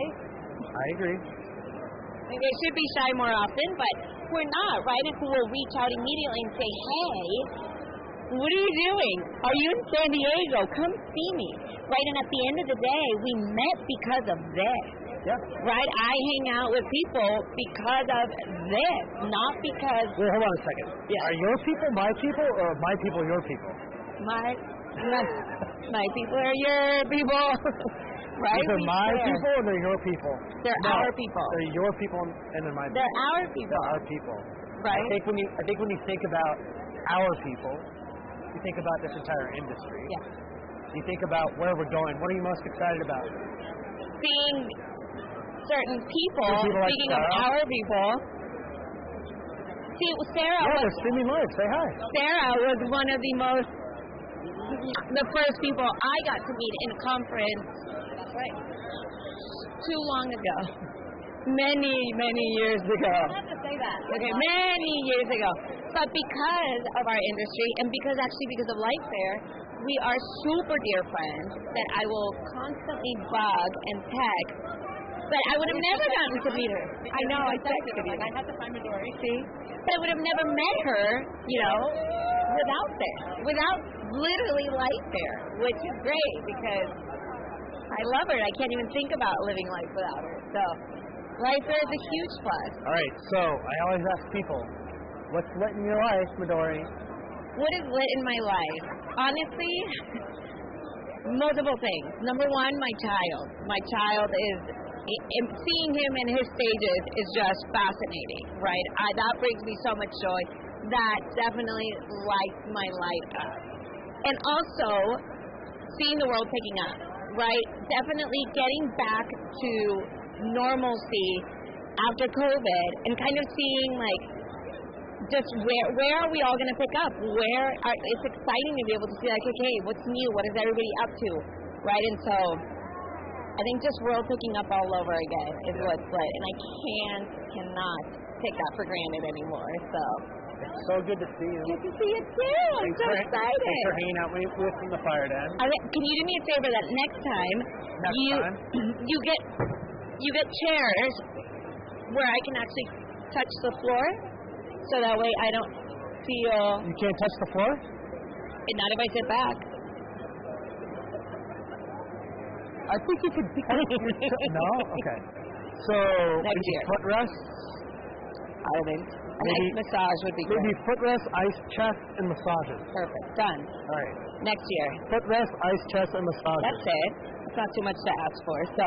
I agree. Maybe they should be shy more often, but we're not, right? And who will reach out immediately and say, hey, what are you doing? Are you in San Diego? Come see me, right? And at the end of the day, we met because of this. Yeah. Right? I hang out with people because of this, not because Well, hold on a second. Yeah. Are your people my people, or my people your people? my people are your people. Right? These are We my share. people, or they're your people? They're No, our people. They're your people, and they're my people. They're our people. They're our people. Right? I think when you think about our people, you think about this entire industry. Yeah. You think about where we're going. What are you most excited about? Seeing certain people, People like speaking of Sarah. our people, see, Sarah Yeah, was they're streaming live. Say hi. Sarah was one of the first people I got to meet in a conference too long ago. Many years ago. I have to say that. Okay, many years ago. But because of our industry and because of LightFair, we are super dear friends that I will constantly bug and text. But I would have never gotten to meet her. I know, I texted you. I had to find Midory. See? But I would have never met her, without this. Without literally LightFair, which is great because I love her. I can't even think about living life without her. So LightFair is a huge plus. All right. So I always ask people, what's lit in your life, Midory? What is lit in my life? Honestly, multiple things. Number one, my child. My child is, seeing him in his stages is just fascinating, right? That brings me so much joy. That definitely lights my life up. And also, seeing the world picking up, right? Definitely getting back to normalcy after COVID and kind of seeing, like, just where are we all going to pick up? It's exciting to be able to see, like, okay, what's new? What is everybody up to? Right? And so I think just world picking up all over again is what's lit. And I cannot take that for granted anymore. So It's so good to see you. good to see you too. I'm so excited. Thanks for hanging out with us from the FireDen. Can you do me a favor that next time you get chairs where I can actually touch the floor, so that way I don't feel. You can't touch the floor? Not if I sit back. I think you could. No? Okay. So, Next maybe year. footrests? I think a Maybe- nice massage would be Maybe great. footrest, ice chest, and massages. Perfect. Done. All right. Next year. Footrest, ice chest, and massages. That's it. It's not too much to ask for. So,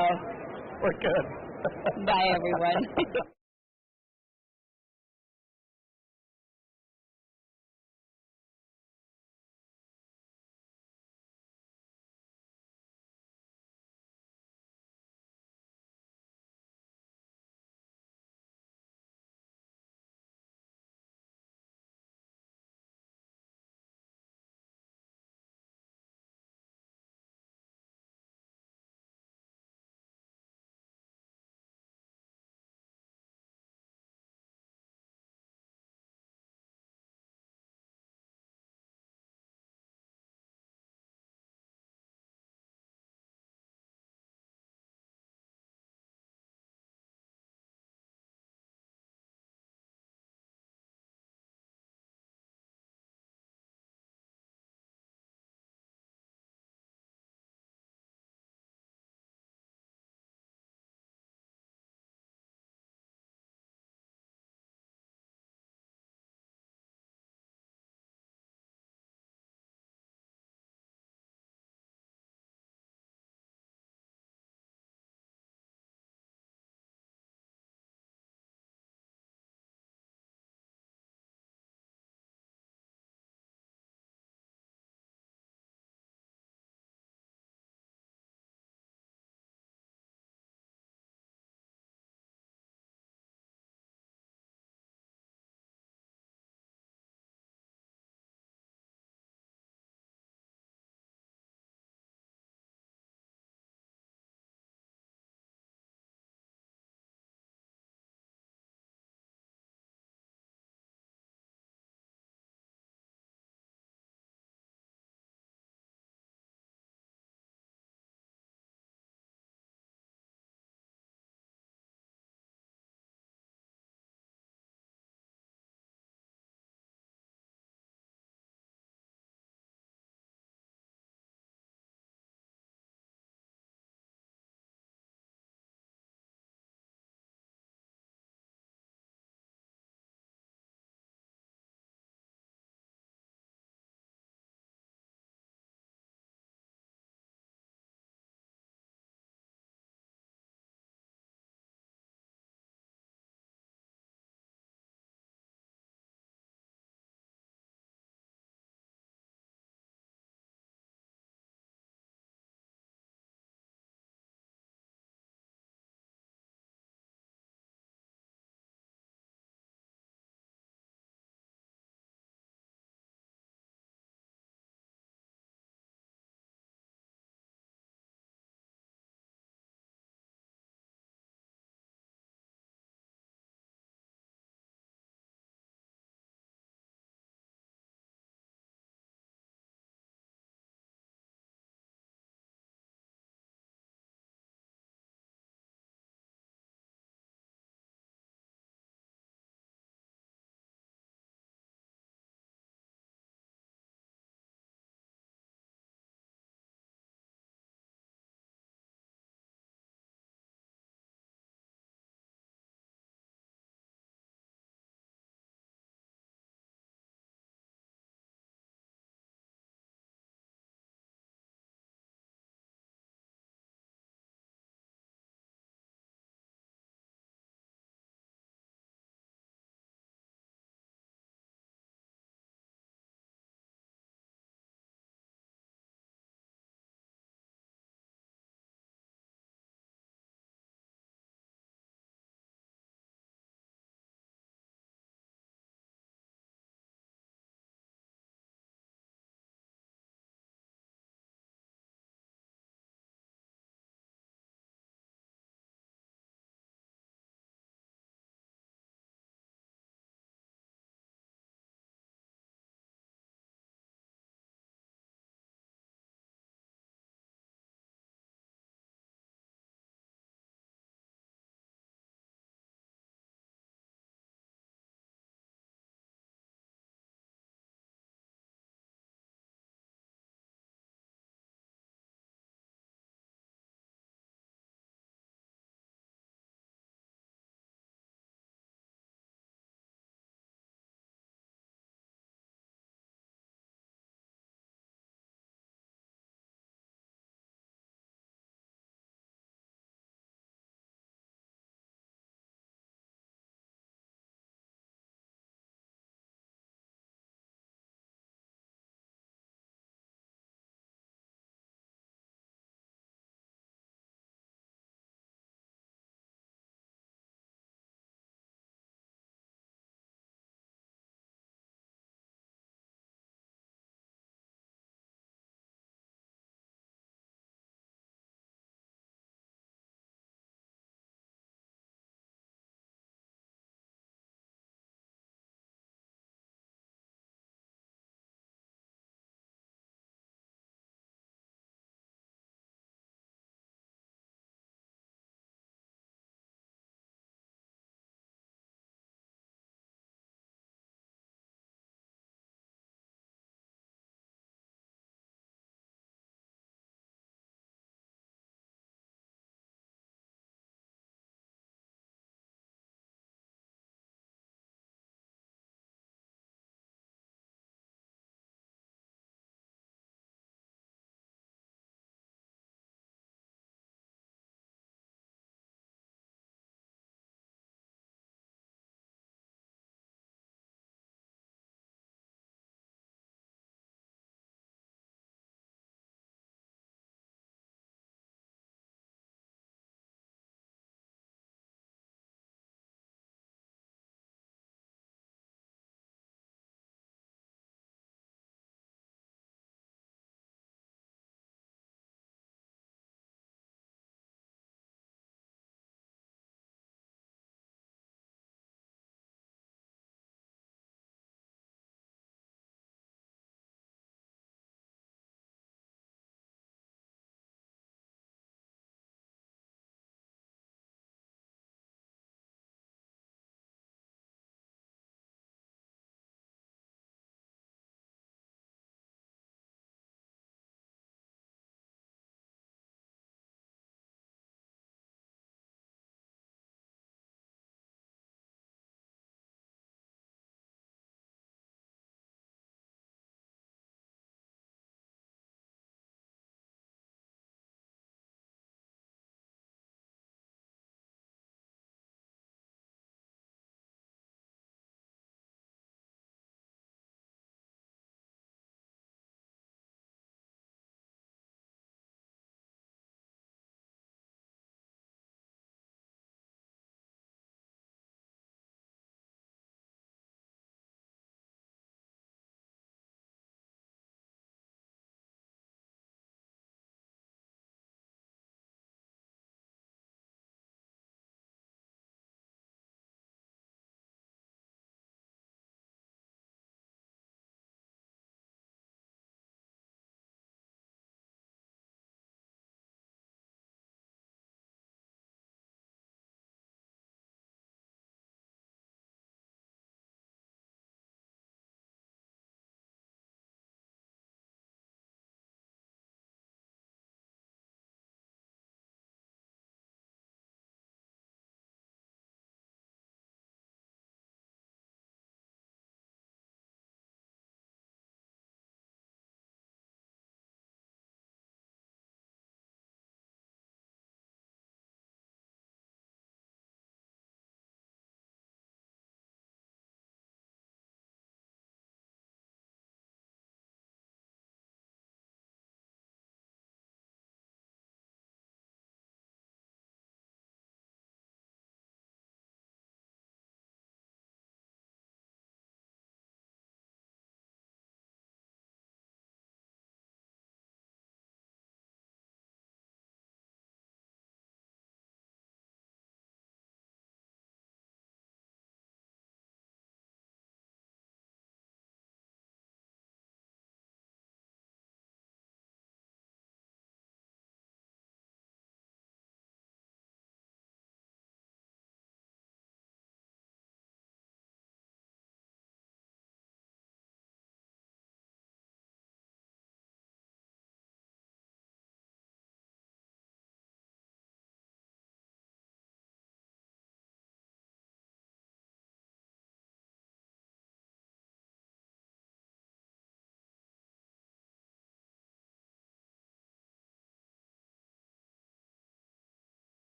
We're good. bye everyone.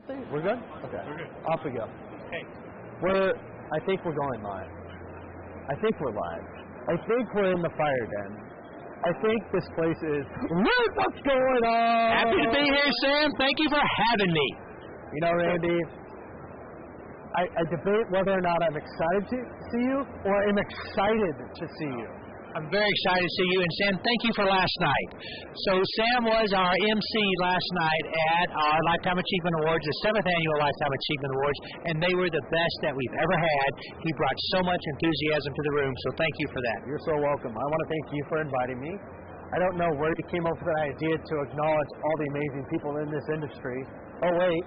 see. We're good? Okay. We're good. Off we go. Hey. I think we're going live. I think we're live. I think we're in the FireDen. I think this place is... Reid, what's going on? Happy to be here, Sam. Thank you for having me. You know, Randy, I debate whether or not I'm excited to see you or I'm excited to see you. I'm very excited to see you, and Sam, thank you for last night. So Sam was our MC last night at our Lifetime Achievement Awards, the 7th Annual Lifetime Achievement Awards, and they were the best that we've ever had. He brought so much enthusiasm to the room, so thank you for that. You're so welcome. I want to thank you for inviting me. I don't know where you came up with that idea to acknowledge all the amazing people in this industry. Oh, wait.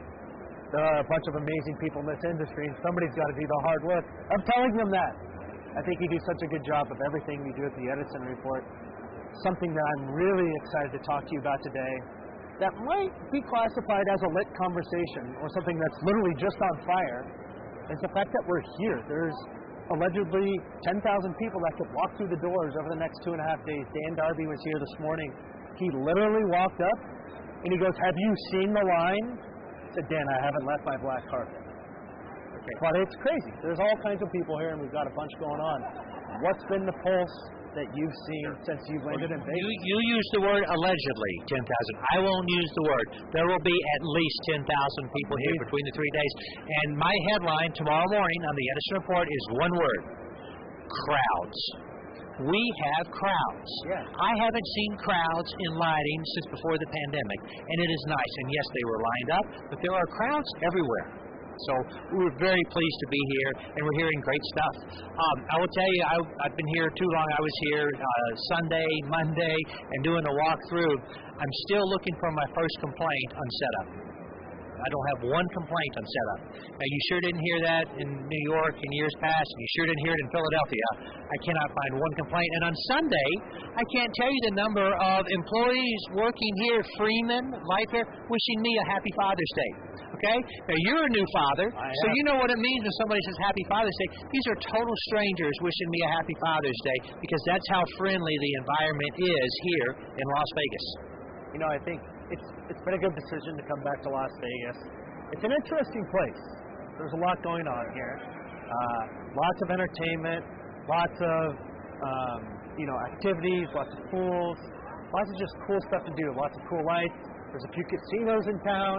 There are a bunch of amazing people in this industry, and somebody's got to do the hard work. I'm telling them that. I think you do such a good job of everything you do at the Edison Report. Something that I'm really excited to talk to you about today that might be classified as a lit conversation or something that's literally just on fire is the fact that we're here. There's allegedly 10,000 people that could walk through the doors over the next 2.5 days. Dan Darby was here this morning. He literally walked up and he goes, "Have you seen the line?" I said, "Dan, I haven't left my black carpet." But it's crazy. There's all kinds of people here, and we've got a bunch going on. What's been the pulse that you've seen since you've landed in Vegas? You used the word allegedly, 10,000. I won't use the word. There will be at least 10,000 people here between the 3 days. And my headline tomorrow morning on the Edison Report is one word: crowds. We have crowds. Yeah. I haven't seen crowds in lighting since before the pandemic, and it is nice. And yes, they were lined up, but there are crowds everywhere. So we're very pleased to be here, and we're hearing great stuff. I will tell you, I've been here too long. I was here Sunday, Monday, and doing a walkthrough. I'm still looking for my first complaint on setup. I don't have one complaint on setup. Now, you sure didn't hear that in New York in years past, and you sure didn't hear it in Philadelphia. I cannot find one complaint. And on Sunday, I can't tell you the number of employees working here, Freeman, LightFair, wishing me a happy Father's Day. Okay? Now, you're a new father, so you know what it means when somebody says Happy Father's Day. These are total strangers wishing me a Happy Father's Day because that's how friendly the environment is here in Las Vegas. You know, I think it's been a good decision to come back to Las Vegas. It's an interesting place. There's a lot going on here. Lots of entertainment, lots of activities, lots of pools, lots of just cool stuff to do, lots of cool lights. There's a few casinos in town.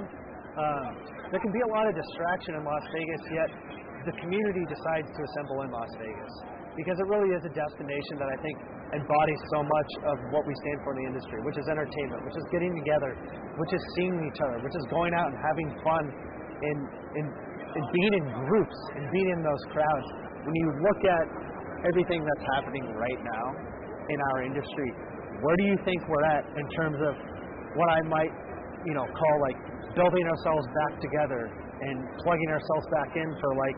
There can be a lot of distraction in Las Vegas, yet the community decides to assemble in Las Vegas because it really is a destination that I think embodies so much of what we stand for in the industry, which is entertainment, which is getting together, which is seeing each other, which is going out and having fun and being in groups and being in those crowds. When you look at everything that's happening right now in our industry, where do you think we're at in terms of what I might call like building ourselves back together and plugging ourselves back in for like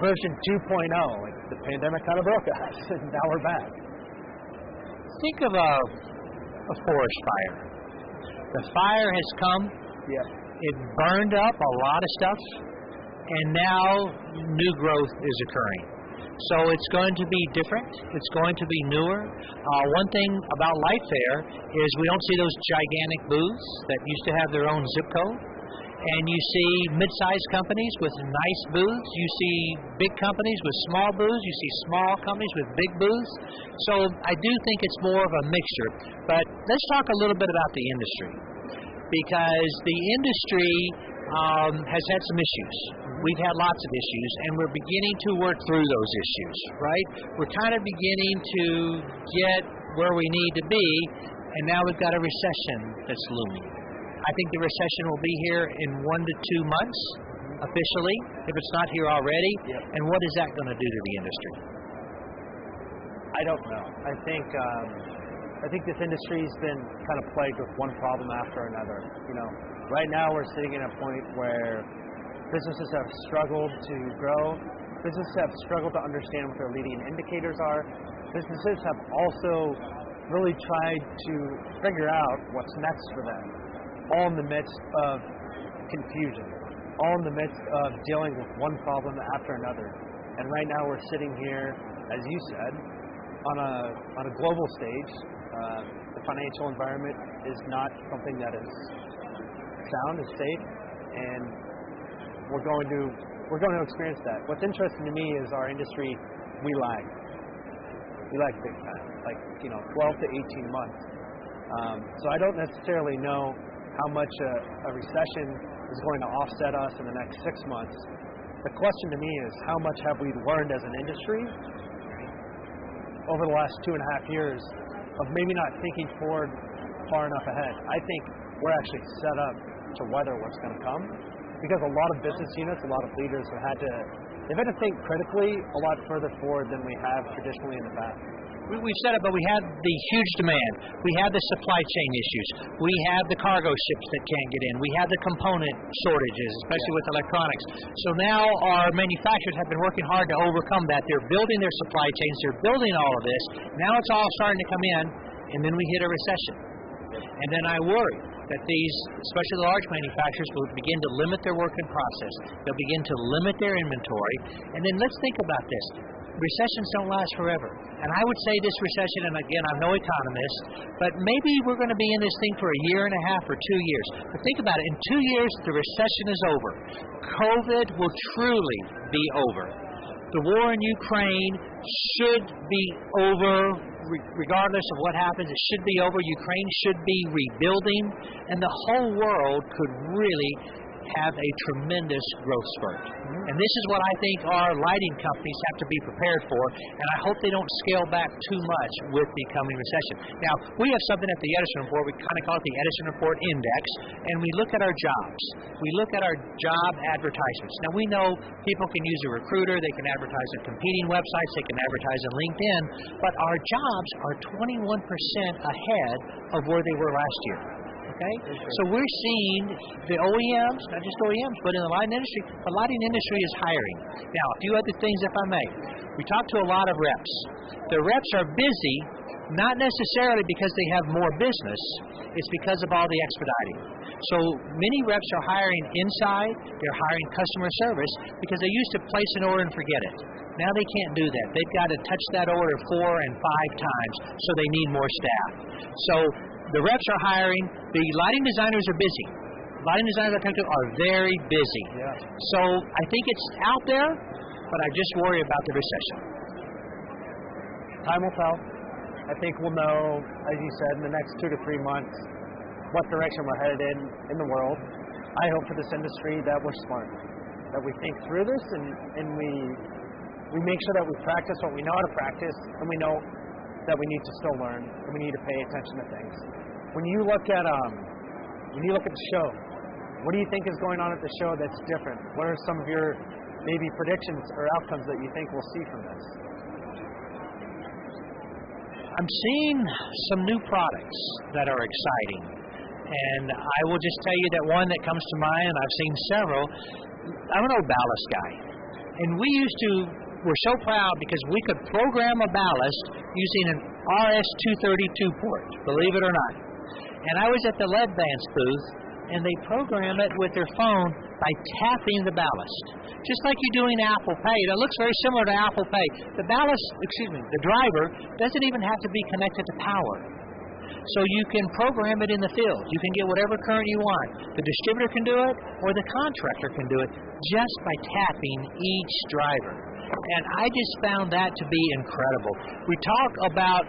version 2.0? Like the pandemic kind of broke us, and now we're back. Think of a forest fire. The fire has come. Yeah. It burned up a lot of stuff, and now new growth is occurring. So it's going to be different. It's going to be newer. One thing about LightFair is we don't see those gigantic booths that used to have their own zip code. And you see mid-sized companies with nice booths. You see big companies with small booths. You see small companies with big booths. So I do think it's more of a mixture. But let's talk a little bit about the industry, because the industry has had some issues. We've had lots of issues, and we're beginning to work through those issues, right? We're kind of beginning to get where we need to be, and now we've got a recession that's looming. I think the recession will be here in 1 to 2 months, officially, if it's not here already. Yep. And what is that going to do to the industry? I don't know. I think this industry's been kind of plagued with one problem after another. Right now we're sitting at a point where businesses have struggled to grow. Businesses have struggled to understand what their leading indicators are. Businesses have also really tried to figure out what's next for them, all in the midst of confusion, all in the midst of dealing with one problem after another. And right now we're sitting here, as you said, on a global stage. The financial environment is not something that is sound, is safe, and we're going to experience that. What's interesting to me is our industry, we lag. We lag big time, like 12 to 18 months. So I don't necessarily know how much a recession is going to offset us in the next 6 months. The question to me is, how much have we learned as an industry over the last 2.5 years of maybe not thinking forward far enough ahead? I think we're actually set up to weather what's going to come, because a lot of business units, a lot of leaders they've had to think critically a lot further forward than we have traditionally in the past. We've said it, but we had the huge demand. We had the supply chain issues. We have the cargo ships that can't get in. We have the component shortages, especially with electronics. So now our manufacturers have been working hard to overcome that. They're building their supply chains. They're building all of this. Now it's all starting to come in, and then we hit a recession. And then I worry that these, especially the large manufacturers, will begin to limit their work in process. They'll begin to limit their inventory. And then let's think about this. Recessions don't last forever. And I would say this recession, and again, I'm no economist, but maybe we're going to be in this thing for a year and a half or 2 years. But think about it. In 2 years, the recession is over. COVID will truly be over. The war in Ukraine should be over. Regardless of what happens, it should be over. Ukraine should be rebuilding, and the whole world could really have a tremendous growth spurt. And this is what I think our lighting companies have to be prepared for, and I hope they don't scale back too much with the coming recession. Now, we have something at the Edison Report, we kind of call it the Edison Report Index, and we look at our jobs. We look at our job advertisements. Now, we know people can use a recruiter, they can advertise on competing websites, they can advertise on LinkedIn, but our jobs are 21% ahead of where they were last year. Okay? So we're seeing the OEMs, not just OEMs, but in the lighting industry is hiring. Now, a few other things, if I may. We talk to a lot of reps. The reps are busy, not necessarily because they have more business. It's because of all the expediting. So many reps are hiring inside, they're hiring customer service, because they used to place an order and forget it. Now they can't do that. They've got to touch that order 4 and 5 times, so they need more staff. So the reps are hiring. The lighting designers are busy. Lighting designers are very busy. Yeah. So I think it's out there, but I just worry about the recession. Time will tell. I think we'll know, as you said, in the next 2 to 3 months what direction we're headed in the world. I hope for this industry that we're smart, that we think through this, and we make sure that we practice what we know how to practice, and we know that we need to still learn, and we need to pay attention to things. When you look at the show, what do you think is going on at the show that's different? What are some of your maybe predictions or outcomes that you think we'll see from this? I'm seeing some new products that are exciting, and I will just tell you that one that comes to mind, and I've seen several. I'm an old ballast guy, and we're so proud because we could program a ballast using an RS-232 port, believe it or not. And I was at the lead bands booth, and they program it with their phone by tapping the ballast. Just like you're doing Apple Pay. It looks very similar to Apple Pay. The driver doesn't even have to be connected to power. So you can program it in the field. You can get whatever current you want. The distributor can do it, or the contractor can do it, just by tapping each driver. And I just found that to be incredible. We talk about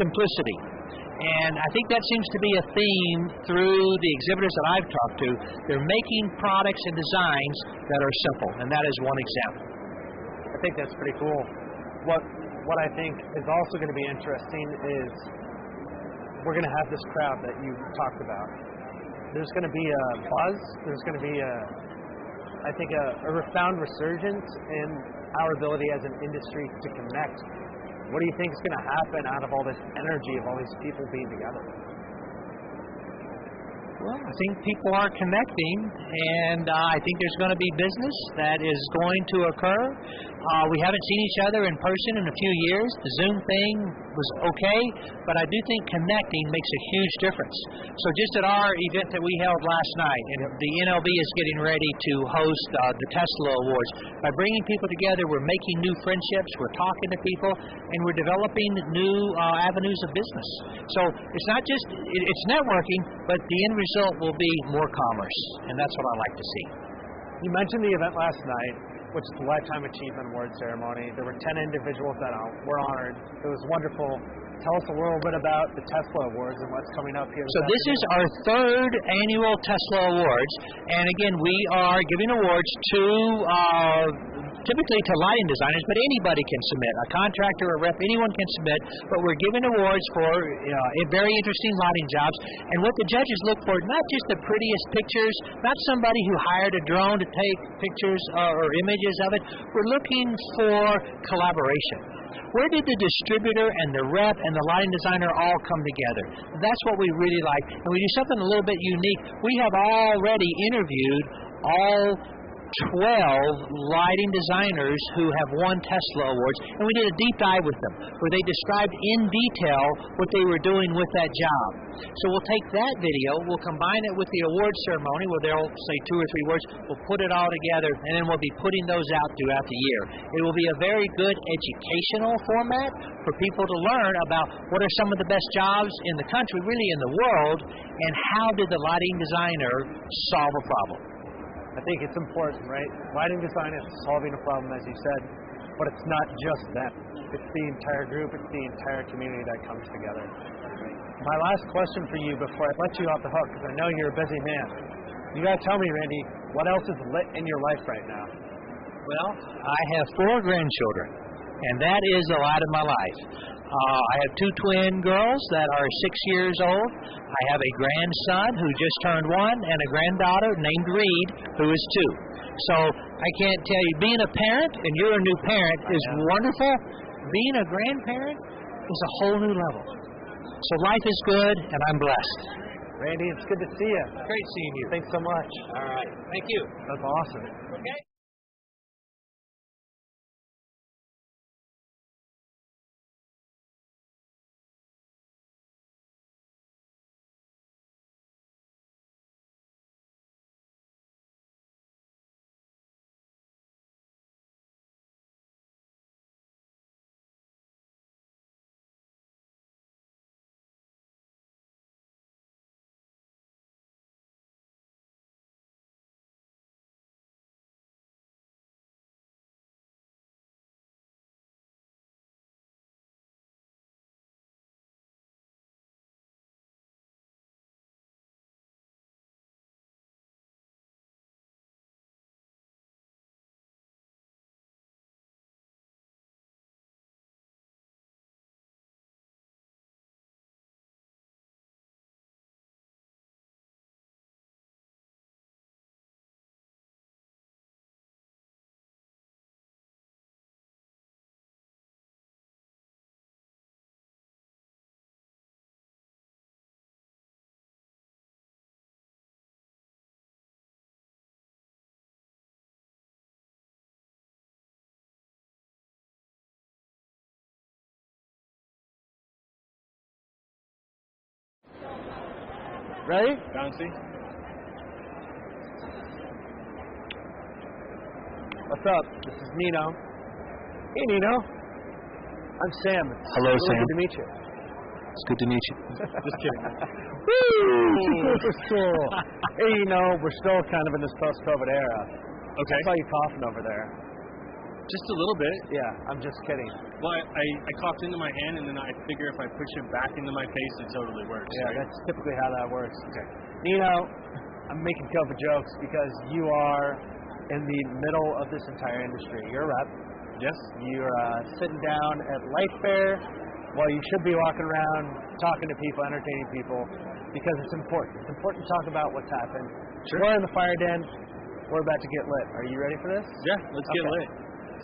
simplicity, and I think that seems to be a theme through the exhibitors that I've talked to. They're making products and designs that are simple, and that is one example. I think that's pretty cool. What I think is also going to be interesting is we're going to have this crowd that you talked about. There's going to be a buzz. There's going to be I think a profound resurgence in our ability as an industry to connect. What do you think is going to happen out of all this energy of all these people being together? Well, I think people are connecting, and I think there's going to be business that is going to occur. We haven't seen each other in person in a few years. The Zoom thing was okay, but I do think connecting makes a huge difference. So just at our event that we held last night, and the NLB is getting ready to host the Tesla Awards. By bringing people together, we're making new friendships, we're talking to people, and we're developing new avenues of business. So it's not just, it's networking, but the end result will be more commerce, and that's what I like to see. You mentioned the event last night, which is the Lifetime Achievement Award ceremony. There were 10 individuals that were honored. It was wonderful. Tell us a little bit about the Tesla Awards and what's coming up here. So this is our third annual Tesla Awards, and again, we are giving awards to typically to lighting designers, but anybody can submit. A contractor, a rep, anyone can submit, but we're giving awards for very interesting lighting jobs. And what the judges look for, not just the prettiest pictures, not somebody who hired a drone to take pictures or images of it. We're looking for collaboration. Where did the distributor and the rep and the lighting designer all come together? That's what we really like. And we do something a little bit unique. We have already interviewed all 12 lighting designers who have won Tesla Awards, and we did a deep dive with them where they described in detail what they were doing with that job. So we'll take that video, we'll combine it with the award ceremony where they'll say 2 or 3 words, we'll put it all together, and then we'll be putting those out throughout the year. It will be a very good educational format for people to learn about what are some of the best jobs in the country, really in the world, and how did the lighting designer solve a problem. I think it's important, right? Lighting design is solving a problem, as you said, but it's not just them. It's the entire group, it's the entire community that comes together. My last question for you before I let you off the hook, because I know you're a busy man. You got to tell me, Randy, what else is lit in your life right now? Well, I have 4 grandchildren, and that is a lot of my life. I have 2 twin girls that are 6 years old. I have a grandson who just turned 1 and a granddaughter named Reid who is 2. So I can't tell you, being a parent, and you're a new parent, is wonderful. Being a grandparent is a whole new level. So life is good, and I'm blessed. Randy, it's good to see you. Great seeing you. Thanks so much. All right. Thank you. That's awesome. Okay. Ready? Bouncy. What's up? This is Nino. Hey, Nino. I'm Sam. Hello, really Sam. Good to meet you. It's good to meet you. Just kidding. Woo! Super cool. Hey, you know, we're still kind of in this post-COVID era. Okay. I saw you coughing over there. Just a little bit. Yeah, I'm just kidding. Well, I coughed into my hand, and then I figure if I push it back into my face, it totally works. Yeah, right? that's typically how that works. Okay. Nino, I'm making COVID jokes because you are in the middle of this entire industry. You're a rep. Yes. You're sitting down at LightFair while you should be walking around talking to people, entertaining people, because it's important. It's important to talk about what's happened. Sure. We're in the FireDen. We're about to get lit. Are you ready for this? Yeah, let's get lit.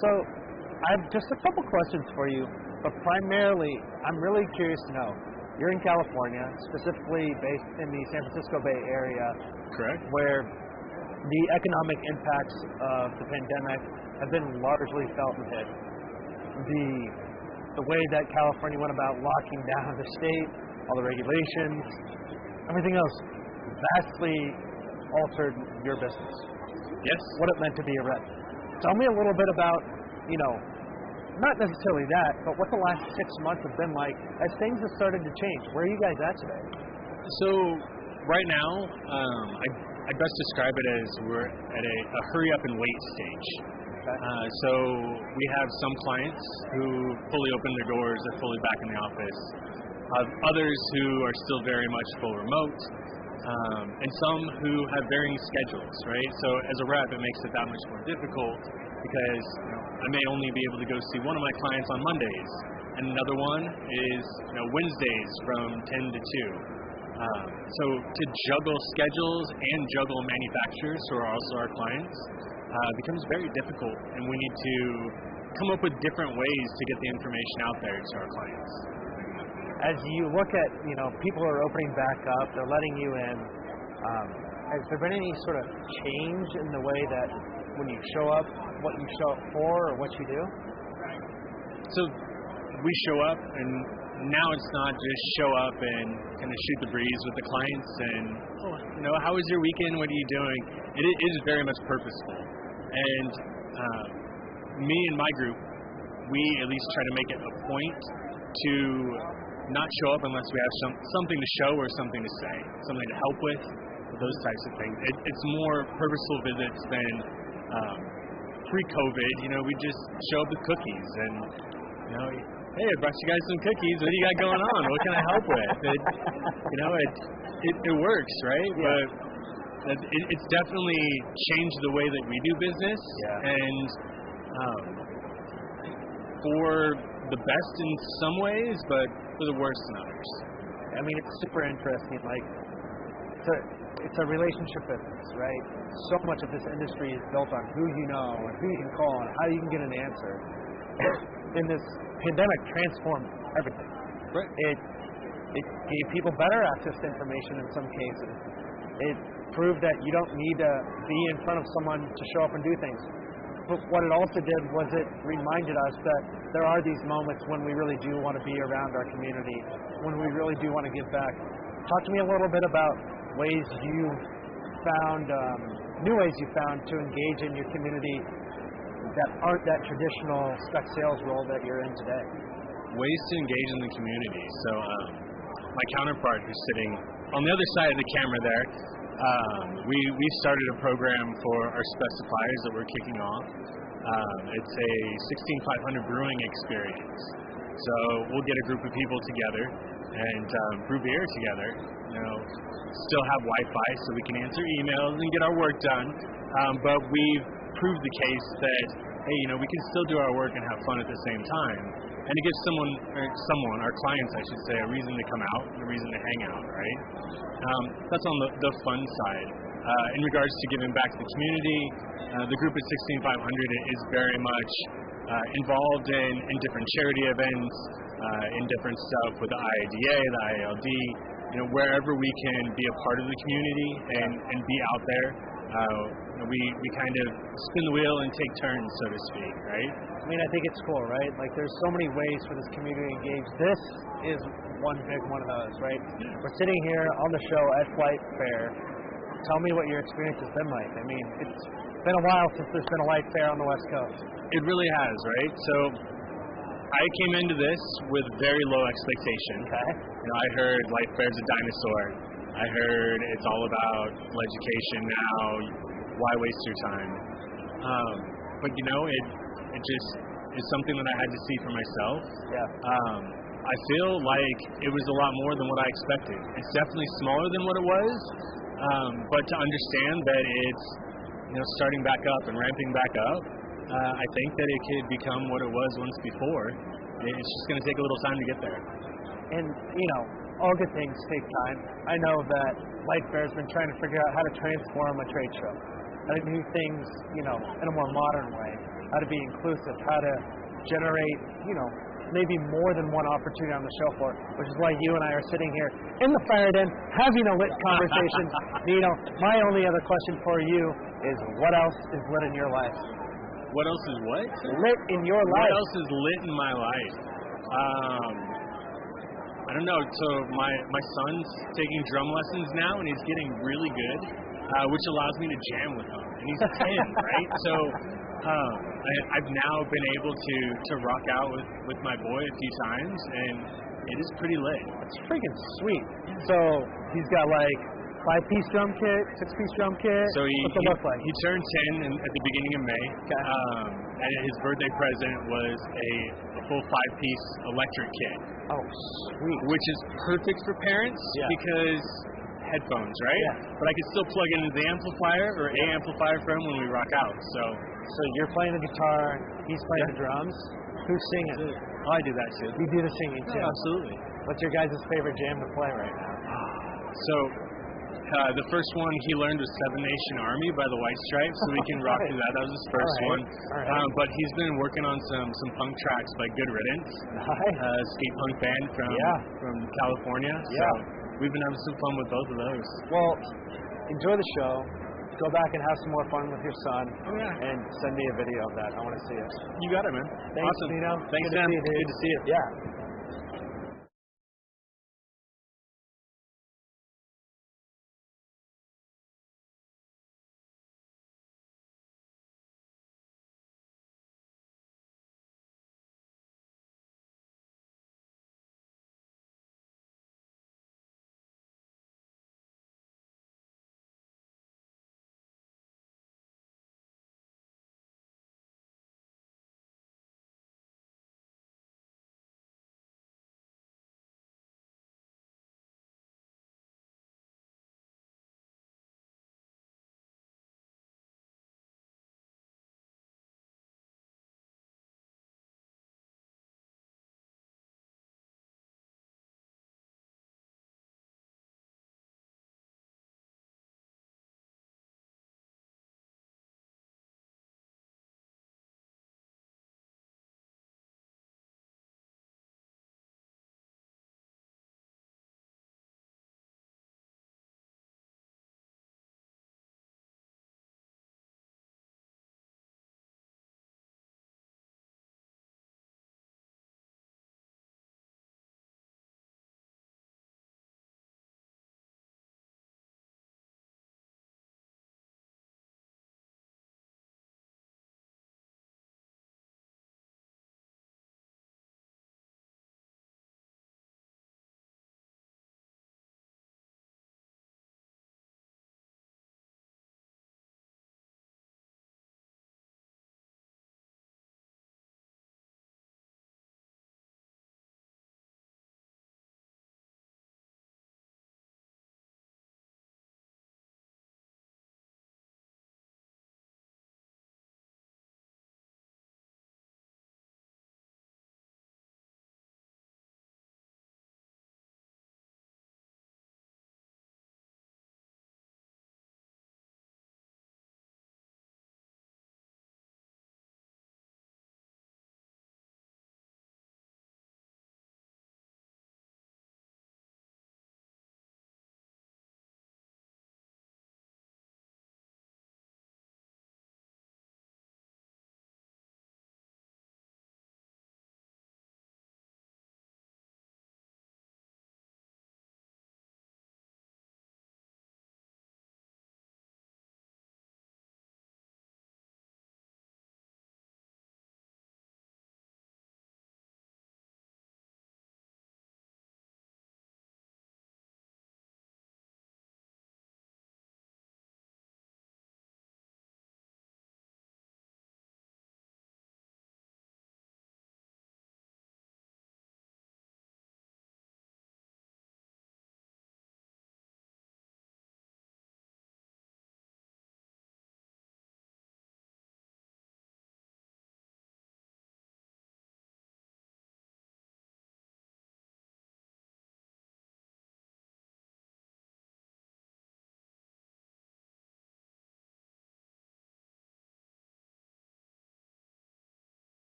So I have just a couple questions for you, but primarily I'm really curious to know. You're in California, specifically based in the San Francisco Bay Area, Correct. where the economic impacts of the pandemic have been largely felt and hit. The way that California went about locking down the state, all the regulations, everything else vastly altered your business. Yes. What it meant to be a rep. Tell me a little bit about, not necessarily that, but what the last 6 months have been like as things have started to change. Where are you guys at today? So right now, I'd best describe it as we're at a hurry up and wait stage. So we have some clients who fully open their doors, they're fully back in the office. Others who are still very much full remote, and some who have varying schedules, right? So as a rep, it makes it that much more difficult because I may only be able to go see one of my clients on Mondays, and another one is Wednesdays from 10 to 2. So to juggle schedules and juggle manufacturers who are also our clients becomes very difficult, and we need to come up with different ways to get the information out there to our clients. As you look at, people are opening back up, they're letting you in, has there been any sort of change in the way that when you show up, what you show up for or what you do? So we show up, and now it's not just show up and kind of shoot the breeze with the clients and, how was your weekend? What are you doing? It is very much purposeful. And me and my group, we at least try to make it a point to not show up unless we have something to show or something to say, something to help with, those types of things. It's more purposeful visits than pre-COVID. We just show up with cookies and, hey, I brought you guys some cookies. What do you got going on? What can I help with? It works, right? Yeah. But it's definitely changed the way that we do business, and for the best in some ways, but for the worst in others. I mean, it's super interesting. Like, it's a relationship business, right? So much of this industry is built on who you know and who you can call and how you can get an answer. And this pandemic transformed everything. Right. It gave people better access to information in some cases. It proved that you don't need to be in front of someone to show up and do things. But what it also did was it reminded us that there are these moments when we really do want to be around our community, when we really do want to give back. Talk to me a little bit about ways you've found, new ways you found to engage in your community that aren't that traditional spec sales role that you're in today. Ways to engage in the community. So my counterpart who's sitting on the other side of the camera there, we started a program for our specifiers that we're kicking off. It's a 16500 brewing experience. So we'll get a group of people together and brew beer together. Still have Wi-Fi so we can answer emails and get our work done. But we've proved the case that hey, we can still do our work and have fun at the same time. And it gives someone, our clients, I should say, a reason to come out, a reason to hang out, right? That's on the fun side. In regards to giving back to the community, the group at 16500 is very much involved in different charity events, in different stuff with the IIDA, the IALD, wherever we can be a part of the community and be out there. We kind of spin the wheel and take turns, so to speak, right? I mean, I think it's cool, right? Like, there's so many ways for this community to engage. This is one big one of those, right? We're sitting here on the show at LightFair. Tell me what your experience has been like. I mean, it's been a while since there's been a LightFair on the West Coast. It really has, right? So I came into this with very low expectation. Okay. I heard LightFair's a dinosaur. I heard it's all about education now. Why waste your time? But it just is something that I had to see for myself. Yeah. I feel like it was a lot more than what I expected. It's definitely smaller than what it was, but to understand that it's starting back up and ramping back up, I think that it could become what it was once before. It's just going to take a little time to get there. And all good things take time. I know that LightFair has been trying to figure out how to transform a trade show, how to do things, in a more modern way, how to be inclusive, how to generate, maybe more than one opportunity on the show floor, which is why you and I are sitting here in the FireDen having a lit conversation. Nino, my only other question for you is, what else is lit in your life? What else is what? Lit in your life. What else is lit in my life? I don't know. So my son's taking drum lessons now, and he's getting really good, which allows me to jam with him. And he's 10, right? So I've now been able to rock out with my boy a few times, and it is pretty lit. It's freaking sweet. So he's got like 5-piece drum kit, 6-piece drum kit? So What's it look like? he turned 10 at the beginning of May. Okay. And his birthday present was a full 5-piece electric kit. Oh, sweet. Which is perfect for parents because headphones, right? Yeah. But I can still plug into the amplifier or a amplifier for him when we rock out. So you're playing the guitar, he's playing the drums. Who's singing? Oh, I do that too. You do the singing too. Absolutely. What's your guys' favorite jam to play right now? So the first one he learned was Seven Nation Army by the White Stripes, so we can rock through that. That was his first one. But he's been working on some punk tracks by Good Riddance, skate punk band from California. So we've been having some fun with both of those. Well, enjoy the show. Go back and have some more fun with your son. And send me a video of that. I want to see it. You got it, man. Thanks, Awesome. Nino. Thanks, Good to Sam. see you, dude. Good to see you. Yeah.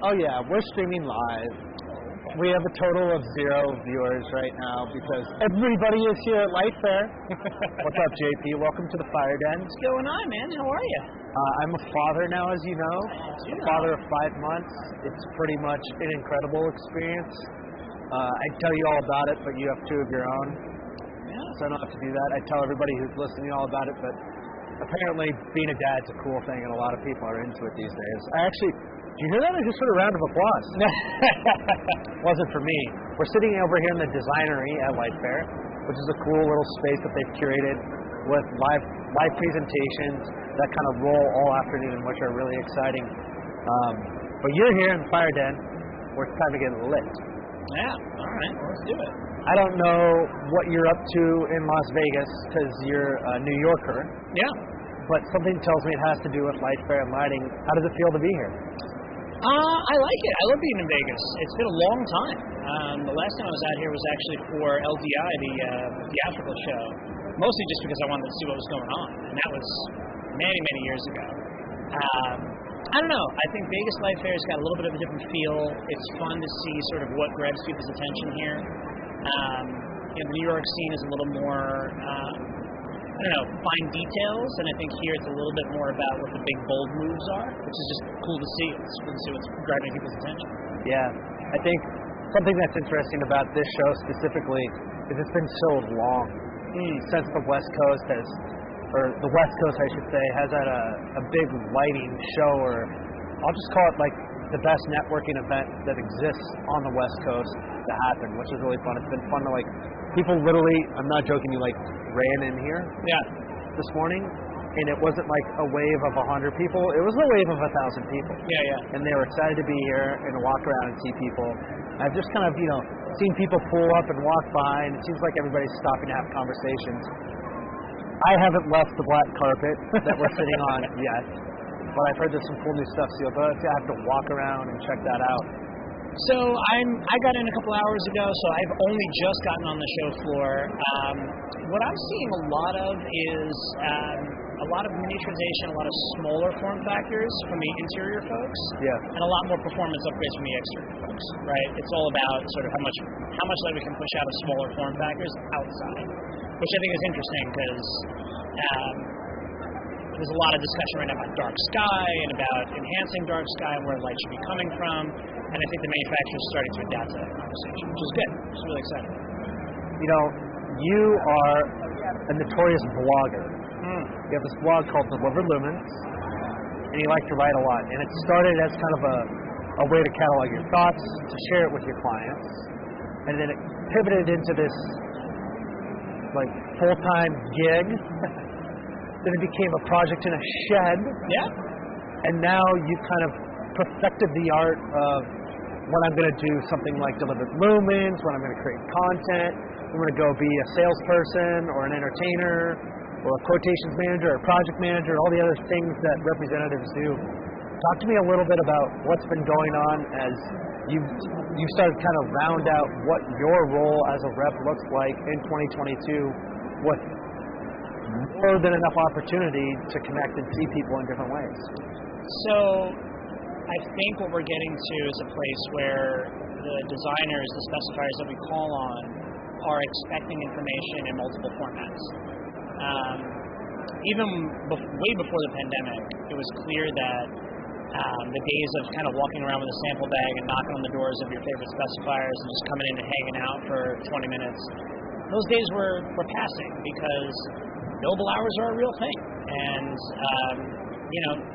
Oh yeah, we're streaming live. We have a total of 0 viewers right now because everybody is here at LightFair. What's up, JP? Welcome to the FireDen. What's going on, man? How are you? I'm a father now, as you know. A father of 5 months. It's pretty much an incredible experience. I'd tell you all about it, but you have 2 of your own. Yeah. So I don't have to do that. I tell everybody who's listening all about it, but apparently being a dad's a cool thing, and a lot of people are into it these days. Did you hear that? I just heard a round of applause. Wasn't for me. We're sitting over here in the designery at LightFair, which is a cool little space that they've curated with live presentations that kind of roll all afternoon, which are really exciting. But you're here in the FireDen, where it's time to get lit. Yeah. All right. Let's do it. I don't know what you're up to in Las Vegas because you're a New Yorker. Yeah. But something tells me it has to do with LightFair and lighting. How does it feel to be here? I like it. I love being in Vegas. It's been a long time. The last time I was out here was actually for LDI, the theatrical show, mostly just because I wanted to see what was going on, and that was many, many years ago. I don't know. I think Vegas LightFair's got a little bit of a different feel. It's fun to see sort of what grabs people's attention here. The New York scene is a little more, fine details, and I think here it's a little bit more about what the big, bold moves are, which is just cool to see. It's cool to see what's grabbing people's attention. Yeah. I think something that's interesting about this show specifically is it's been so long since the West Coast has, or the West Coast, I should say, has had a big lighting show, or I'll just call it like the best networking event that exists on the West Coast to happen, which is really fun. It's been fun to people literally, I'm not joking, you ran in here this morning, and it wasn't like a wave of 100 people. It was a wave of 1,000 people. Yeah. And they were excited to be here and to walk around and see people. I've just kind of, seen people pull up and walk by, and it seems like everybody's stopping to have conversations. I haven't left the black carpet that we're sitting on yet, but I've heard there's some cool new stuff, so you'll have to walk around and check that out. So I got in a couple hours ago, so I've only just gotten on the show floor. What I'm seeing a lot of is a lot of miniaturization, a lot of smaller form factors from the interior folks, and a lot more performance upgrades from the exterior folks. Right? It's all about sort of how much light we can push out of smaller form factors outside, which I think is interesting because there's a lot of discussion right now about dark sky and about enhancing dark sky and where light should be coming from. And I think the manufacturers are starting to adapt to that conversation, which is good. It's really exciting. You are a notorious blogger. You have this blog called Delivered Lumens, and you like to write a lot. And it started as kind of a way to catalog your thoughts, to share it with your clients. And then it pivoted into this full-time gig. Then it became a project in a shed. Yeah. And now you kind of perfected the art of when I'm going to do something like Delivered Lumens, when I'm going to create content, I'm going to go be a salesperson or an entertainer or a quotations manager or project manager, all the other things that representatives do. Talk to me a little bit about what's been going on as you started kind of round out what your role as a rep looks like in 2022 with more than enough opportunity to connect and see people in different ways. So I think what we're getting to is a place where the designers, the specifiers that we call on, are expecting information in multiple formats. Even way before the pandemic, it was clear that the days of kind of walking around with a sample bag and knocking on the doors of your favorite specifiers and just coming in and hanging out for 20 minutes, those days were passing because billable hours are a real thing. And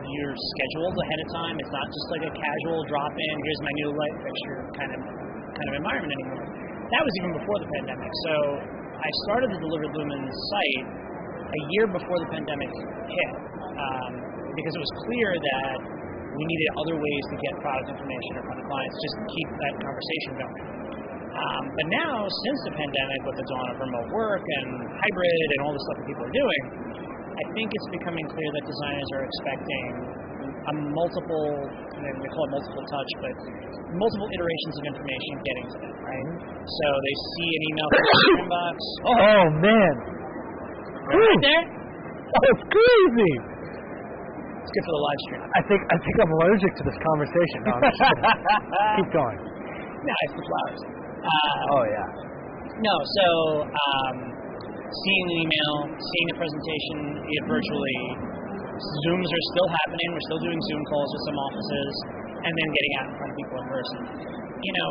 you're scheduled ahead of time. It's not just like a casual drop-in, here's my new light fixture kind of environment anymore. That was even before the pandemic. So I started the Delivered Lumens site a year before the pandemic hit because it was clear that we needed other ways to get product information in front of clients, just to keep that conversation going. But now, since the pandemic, with the dawn of remote work and hybrid and all the stuff that people are doing, I think it's becoming clear that designers are expecting a multiple, they call it multiple touch, but multiple iterations of information getting to them, right? So they see an email from their inbox. Oh, man. Right there? That's crazy. It's good for the live stream. I think I'm allergic to this conversation. No, I'm just kidding. Keep going. No, it's the flowers. Oh yeah. No, so seeing the email, seeing the presentation virtually, Zooms are still happening. We're still doing Zoom calls with some offices, and then getting out in front of people in person. You know,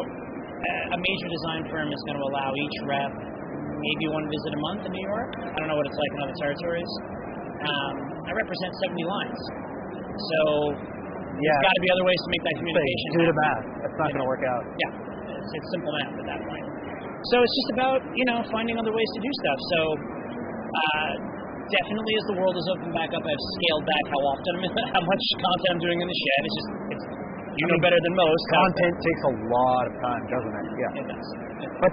a major design firm is going to allow each rep maybe one visit a month in New York. I don't know what it's like in other territories. I represent 70 lines. So there's got to be other ways to make that communication happen. Do the math. That's not going to work out. Yeah, it's simple math at that point. So it's just about, finding other ways to do stuff. So definitely as the world has opened back up, I've scaled back how much content I'm doing in the shed. You know better than most. Content takes a lot of time, doesn't it? Yeah. It does. But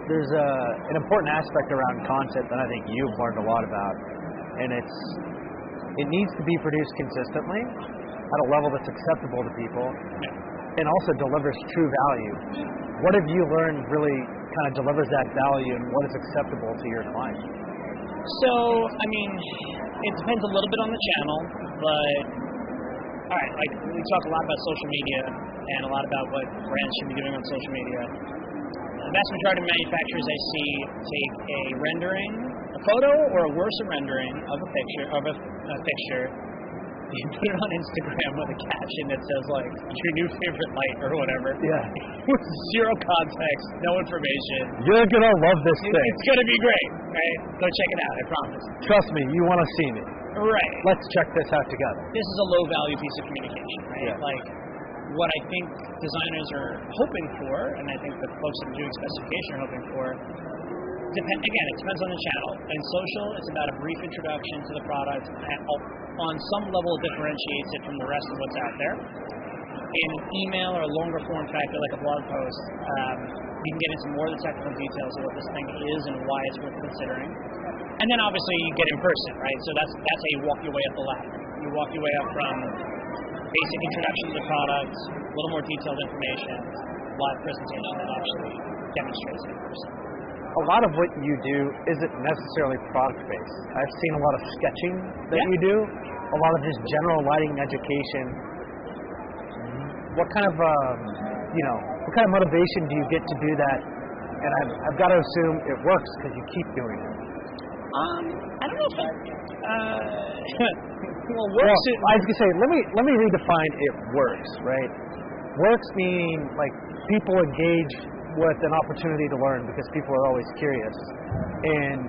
there's an important aspect around content that I think you've learned a lot about, and it needs to be produced consistently at a level that's acceptable to people, and also delivers true value. What have you learned really kind of delivers that value, and what is acceptable to your clients? So, I mean, it depends a little bit on the channel, but all right, like we talk a lot about social media and a lot about what brands should be doing on social media. The vast majority of manufacturers I see take a rendering, a photo, or a worse, a rendering of a fixture. You put it on Instagram with a caption that says like your new favorite light or whatever. Yeah. With zero context, no information. You're gonna love this thing. It's gonna be great, right? Go check it out, I promise. Trust me, you want to see me. Right. Let's check this out together. This is a low value piece of communication, right? Yeah. Like what I think designers are hoping for, and I think the folks that are doing specification are hoping for, again, it depends on the channel. In social, it's about a brief introduction to the product, and on some level it differentiates it from the rest of what's out there. In an email or a longer form factor like a blog post, you can get into more of the technical details of what this thing is and why it's worth considering. And then obviously you get in person, right? So that's how you walk your way up the ladder. You walk your way up from basic introduction to the product, a little more detailed information, live presentation that actually demonstrates it in person. A lot of what you do isn't necessarily product-based. I've seen a lot of sketching that you do, a lot of just general lighting education. What kind of, what kind of motivation do you get to do that? And I've got to assume it works because you keep doing it. I don't know if it, well, I was gonna say, let me redefine it works, right? Works meaning like people engage with an opportunity to learn because people are always curious, and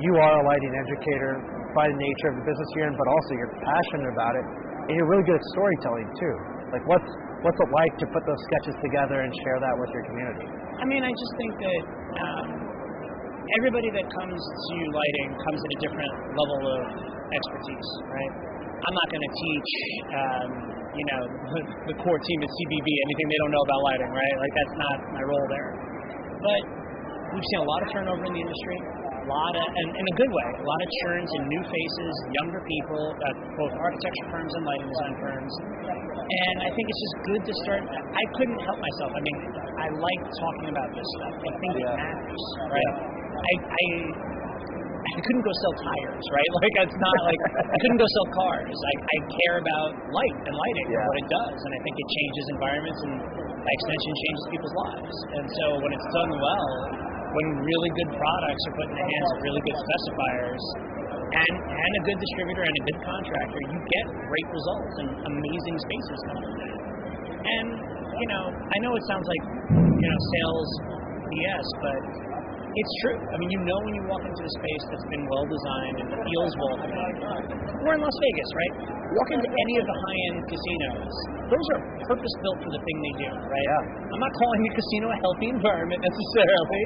you are a lighting educator by the nature of the business you're in, but also you're passionate about it, and you're really good at storytelling too. Like what's it like to put those sketches together and share that with your community? I mean, I just think that everybody that comes to lighting comes at a different level of expertise, right? I'm not going to teach, the core team at CBB anything they don't know about lighting, right? Like that's not my role there. But we've seen a lot of turnover in the industry, and in a good way, a lot of churns in new faces, younger people, both architecture firms and lighting design firms. And I think it's just good to start. I couldn't help myself. I mean, I like talking about this stuff. I think it matters, right? I couldn't go sell tires, right? Like it's not like I couldn't go sell cars. I care about light and lighting and what it does, and I think it changes environments and by extension changes people's lives. And so when it's done well, when really good products are put in the hands of really good specifiers and a good distributor and a good contractor, you get great results and amazing spaces coming from that. And I know it sounds like sales BS, but it's true. I mean, when you walk into a space that's been well designed and feels welcoming. We're in Las Vegas, right? Walk into any of the high-end casinos. Those are purpose-built for the thing they do, right? Yeah. I'm not calling the casino a healthy environment necessarily,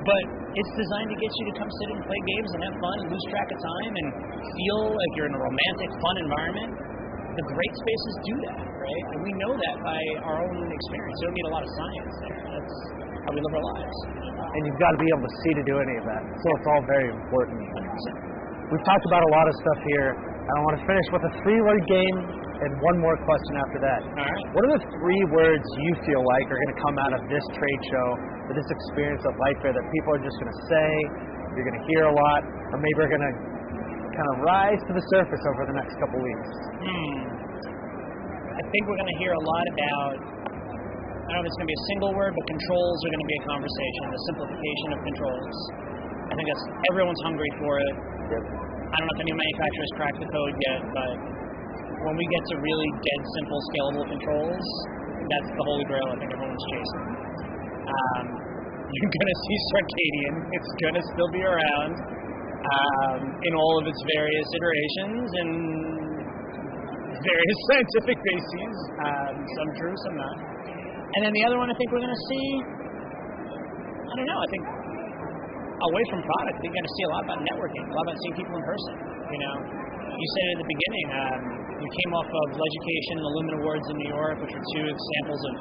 but it's designed to get you to come sit and play games and have fun and lose track of time and feel like you're in a romantic, fun environment. The great spaces do that, right? And we know that by our own experience. You don't need a lot of science there. That's how we live our lives. And you've got to be able to see to do any of that. So it's all very important. 100%. We've talked about a lot of stuff here, and I want to finish with a 3-word game and one more question after that. All right. What are the 3 words you feel like are going to come out of this trade show, or this experience at LightFair that people are just going to say, you're going to hear a lot, or maybe are going to kind of rise to the surface over the next couple weeks? I think we're going to hear a lot about, I don't know if it's going to be a single word, but controls are going to be a conversation, the simplification of controls. I think everyone's hungry for it. Yep. I don't know if any manufacturers cracked the code yet, but when we get to really dead simple, scalable controls, that's the holy grail I think everyone's chasing. You're going to see Circadian. It's going to still be around in all of its various iterations and various scientific bases. Some true, some not. And then the other one I think we're going to see, I don't know, I think away from product, I think you're going to see a lot about networking, a lot about seeing people in person. You know, you said it at the beginning, we came off of Leducation and the Lumen Awards in New York, which were two examples of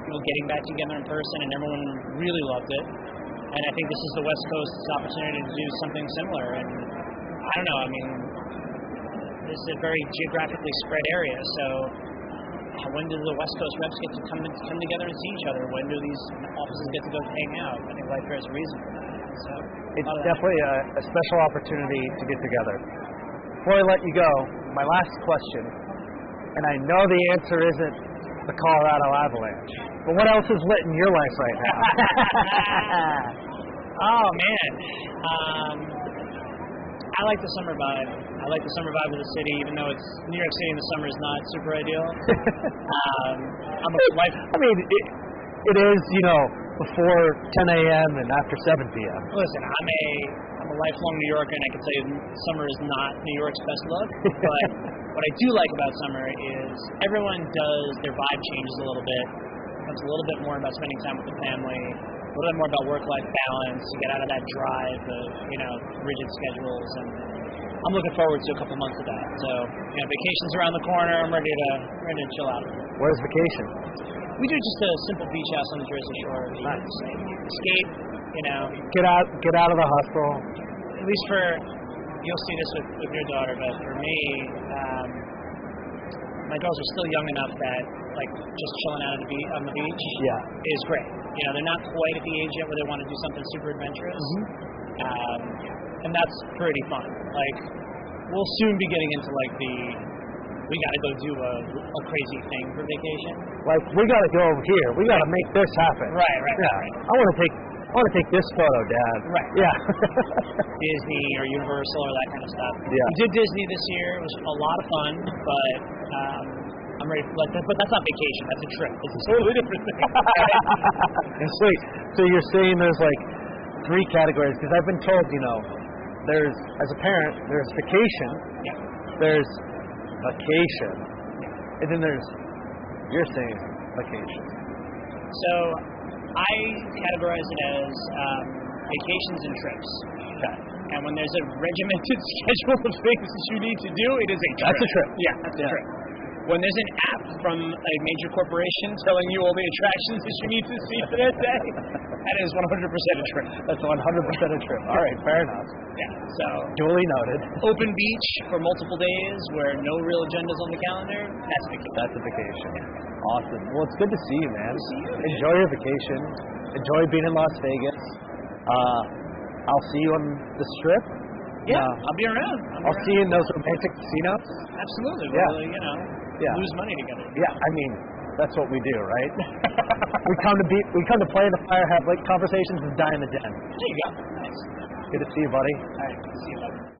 people getting back together in person, and everyone really loved it. And I think this is the West Coast's opportunity to do something similar. And I don't know, I mean, this is a very geographically spread area, so when do the West Coast reps get to come together and see each other? When do these offices get to go hang out? I think LightFair is a reason for that. So it's definitely a special opportunity to get together. Before I let you go, my last question, and I know the answer isn't the Colorado Avalanche, but what else is lit in your life right now? Oh, man. I like the summer vibe. I like the summer vibe of the city, even though it's New York City in the summer is not super ideal. I mean, it is, you know, before 10 a.m. and after 7 p.m. Listen, I'm a lifelong New Yorker, and I can tell you summer is not New York's best look. But what I do like about summer is everyone does, their vibe changes a little bit. It becomes a little bit more about spending time with the family, a little bit more about work-life balance, to get out of that drive of, you know, rigid schedules. And I'm looking forward to a couple months of that. So, you know, vacation's around the corner. I'm ready to chill out. Where's vacation? We do just a simple beach house on the Jersey Shore. Nice. Skate, you know. Get out of the hustle. At least you'll see this with your daughter, but for me, my girls are still young enough that, like, just chilling out on the beach is great. You know, they're not quite at the age yet where they want to do something super adventurous. And that's pretty fun. Like, we'll soon be getting into, like, we got to go do a crazy thing for vacation. Like, we got to go over here. We got to make this happen. Right. I want to take this photo, Dad. Right. Yeah. Disney or Universal or that kind of stuff. Yeah. We did Disney this year. It was a lot of fun, but I'm ready for that. But that's not vacation. That's a trip. It's a totally different thing. Sweet. So you're saying there's like 3 categories, because I've been told, you know, there's, as a parent, there's vacation. Yeah. There's vacation. And then you're saying vacation. So I categorize it as vacations and trips. Okay. And when there's a regimented schedule of things that you need to do, it is a trip. That's a trip. Yeah, that's a trip. When there's an app from a major corporation telling you all the attractions that you need to see for that day, that is 100% a trip. That's 100% a trip. All right, fair enough. Yeah, so duly noted. Open beach for multiple days where no real agenda's on the calendar, that's vacation. That's a vacation. Awesome. Well, it's good to see you, man. Good to see you. Enjoy your vacation. Enjoy being in Las Vegas. I'll see you on the Strip. Yeah, I'll be around. I'll see you in those romantic casinos. Absolutely. Yeah. We'll, you know, lose money together. Yeah, I mean, that's what we do, right? we come to play in the fire, have late conversations, and die in the den. There you go. Nice. Good to see you, buddy. All right. Good to see you, buddy.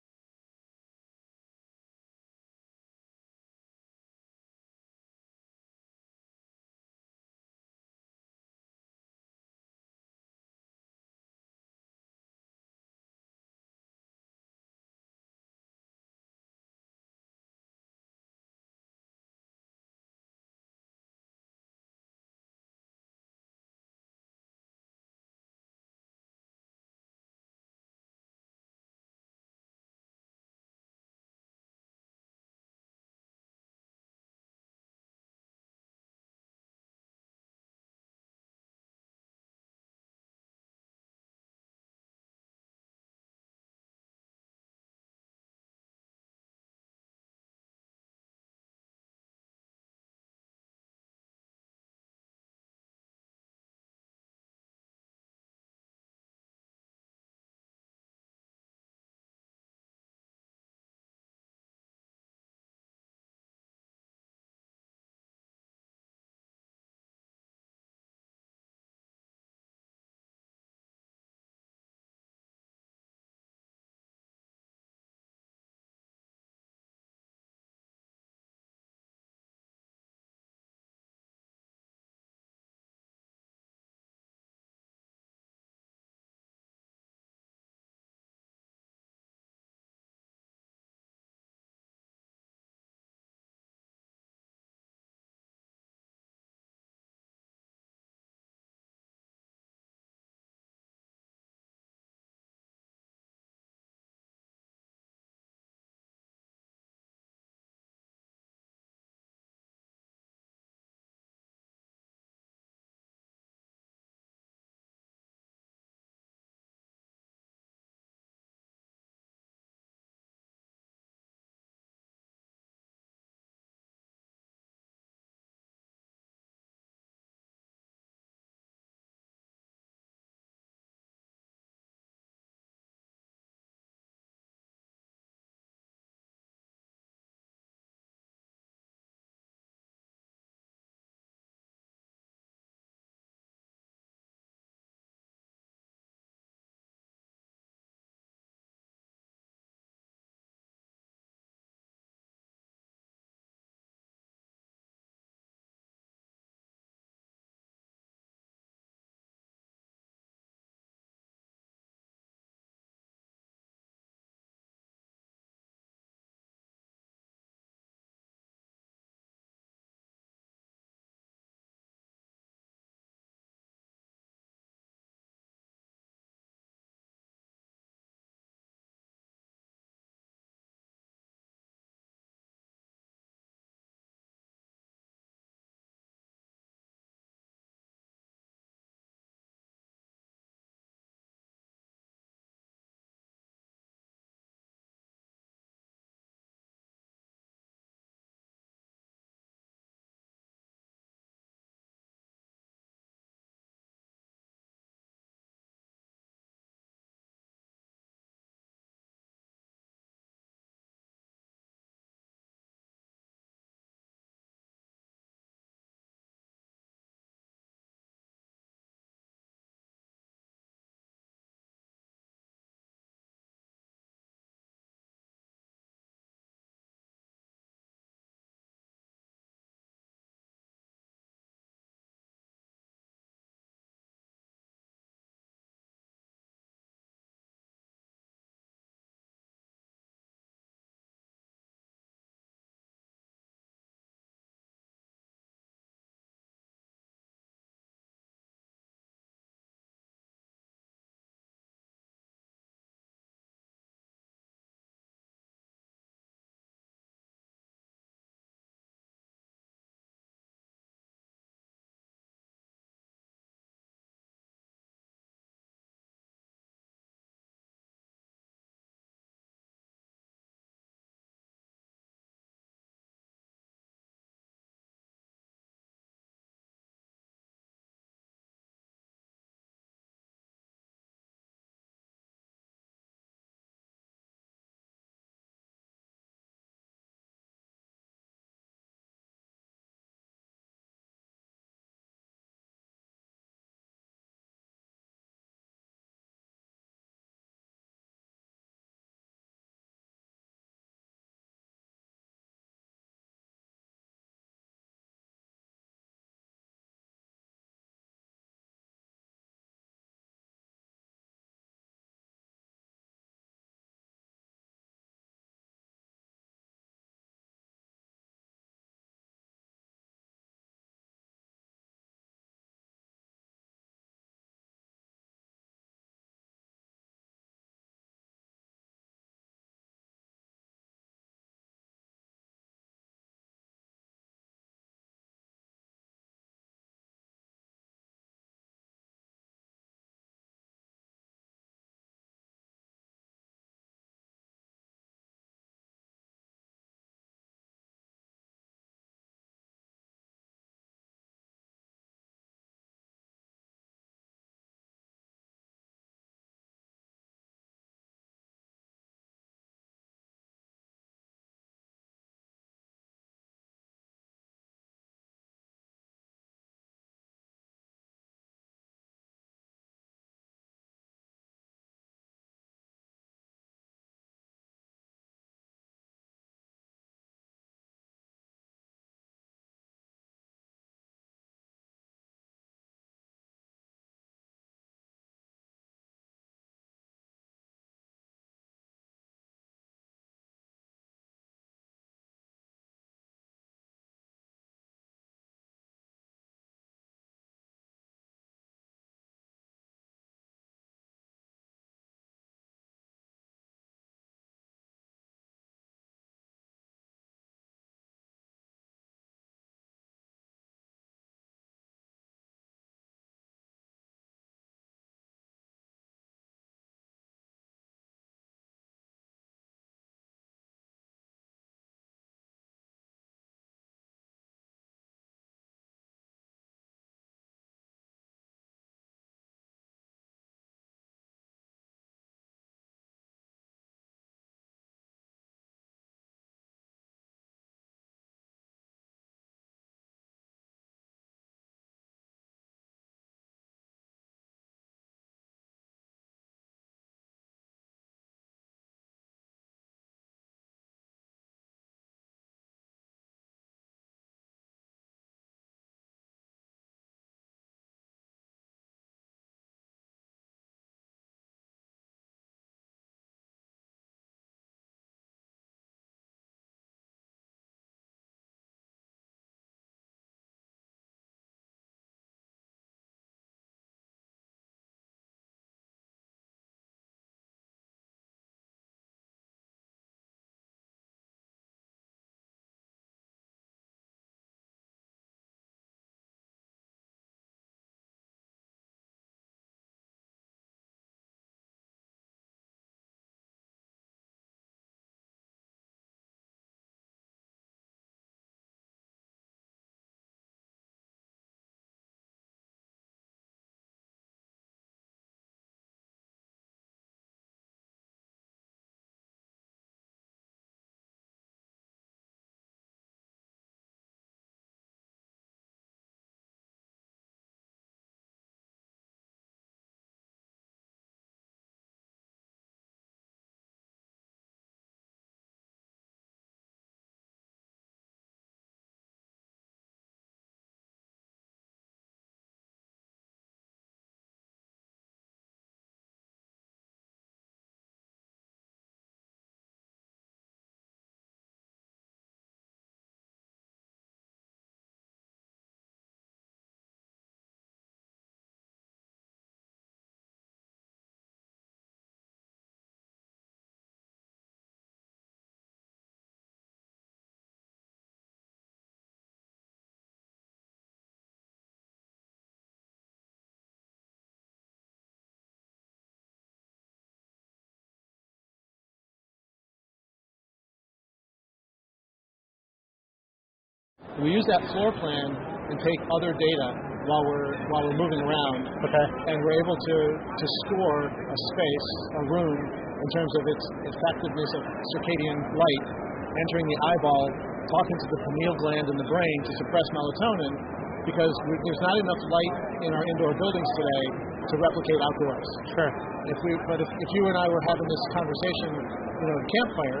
We use that floor plan and take other data while we're moving around, and we're able to score a space, a room, in terms of its effectiveness of circadian light entering the eyeball, talking to the pineal gland in the brain to suppress melatonin, because there's not enough light in our indoor buildings today to replicate outdoors. Sure. If you and I were having this conversation, at a campfire,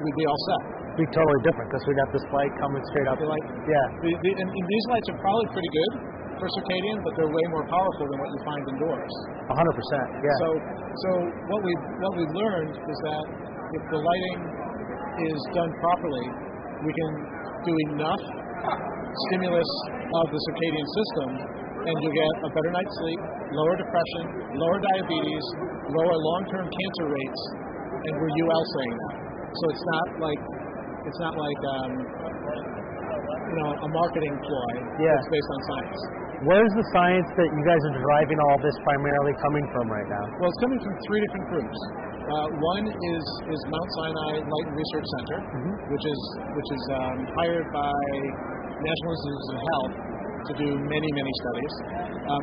we'd be all set. Be totally different because we'd have this light coming straight up. And these lights are probably pretty good for circadian, but they're way more powerful than what you find indoors. 100%. Yeah. So what we've learned is that if the lighting is done properly, we can do enough stimulus of the circadian system, and you get a better night's sleep, lower depression, lower diabetes, lower long-term cancer rates, and we're UL saying that. So it's not like a marketing ploy. It's based on science. Where's the science that you guys are deriving all this primarily coming from right now? Well, it's coming from three different groups. One is Mount Sinai Light and Research Center, which is hired by National Institutes of Health to do many, many studies.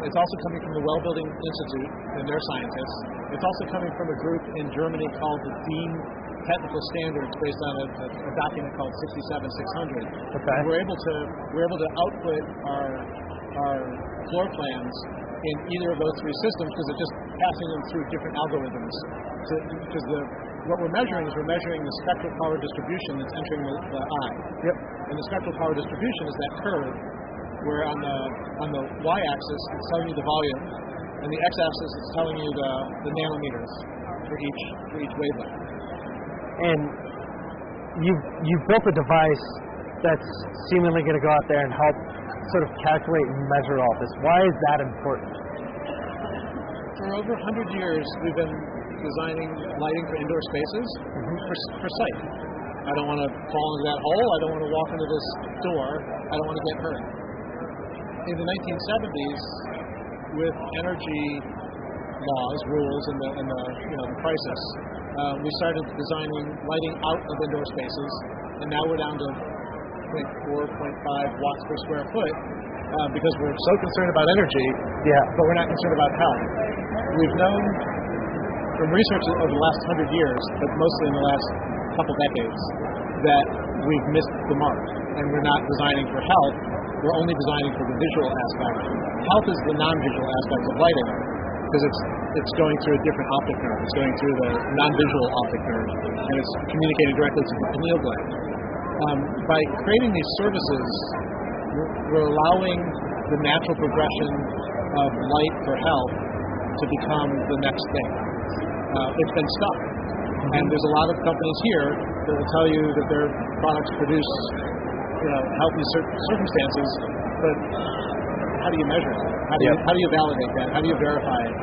It's also coming from the Well Building Institute and their scientists. It's also coming from a group in Germany called the DIN Technical Standards, based on a document called 67600. Okay. We're able to output our floor plans in either of those three systems because it's just passing them through different algorithms. Because what we're measuring is the spectral power distribution that's entering the eye. Yep. And the spectral power distribution is that curve where on the y-axis it's telling you the volume, and the x-axis is telling you the nanometers for each wavelength. And you've built a device that's seemingly going to go out there and help sort of calculate and measure all this. Why is that important? For over 100 years, we've been designing lighting for indoor spaces for sight. I don't want to fall into that hole. I don't want to walk into this door. I don't want to get hurt. In the 1970s, with energy laws, rules, and the crisis, we started designing lighting out of indoor spaces, and now we're down to 4.5 watts per square foot because we're so concerned about energy, but we're not concerned about health. We've known from research over the last 100 years, but mostly in the last couple decades, that we've missed the mark, and we're not designing for health. We're only designing for the visual aspect. Health is the non-visual aspect of lighting because it's going through a different optic nerve. It's going through the non-visual optic nerve, and it's communicating directly to the pineal gland. By creating these services, we're allowing the natural progression of light for health to become the next thing. It's been stuck, and there's a lot of companies here that will tell you that their products produce healthy circumstances, but how do you measure it? How do you validate that? How do you verify it?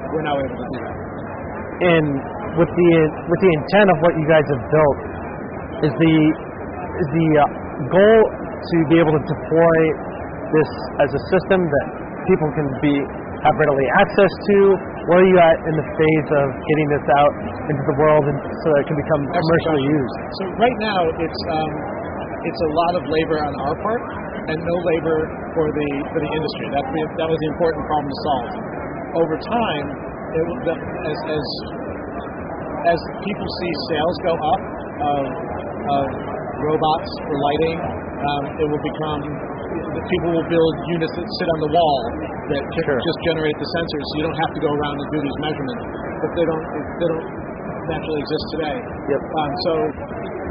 We're now able to do that. And with the intent of what you guys have built, is the goal to be able to deploy this as a system that people can have readily access to? Where are you at in the phase of getting this out into the world and so that it can become commercially used? So right now it's a lot of labor on our part and no labor for the industry. That was the important problem to solve. Over time, as people see sales go up of robots for lighting, it will become people will build units that sit on the wall that just generate the sensors. So you don't have to go around and do these measurements, but they don't naturally exist today. Yep. So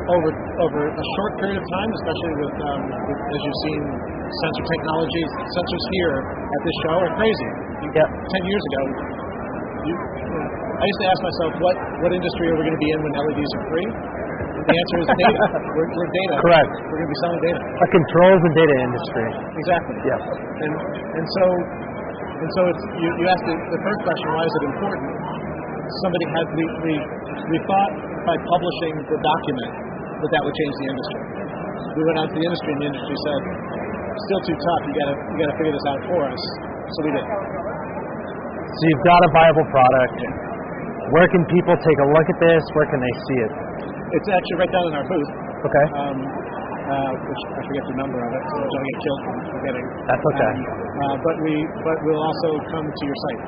over a short period of time, especially with as you've seen sensor technology, sensors here at this show are crazy. 10 years ago, I used to ask myself, what industry are we going to be in when LEDs are free? The answer is data. We're data. Correct. We're going to be selling data. A controls and data industry. Exactly. Yeah. And so it's you asked the first question, why is it important? We thought by publishing the document that would change the industry. We went out to the industry, and the industry said, "Still too tough. You got to figure this out for us." So we did. So you've got a viable product. Where can people take a look at this? Where can they see it? It's actually right down in our booth. Okay. which I forget the number of it, so don't get killed for forgetting. That's okay. But we'll also come to your site.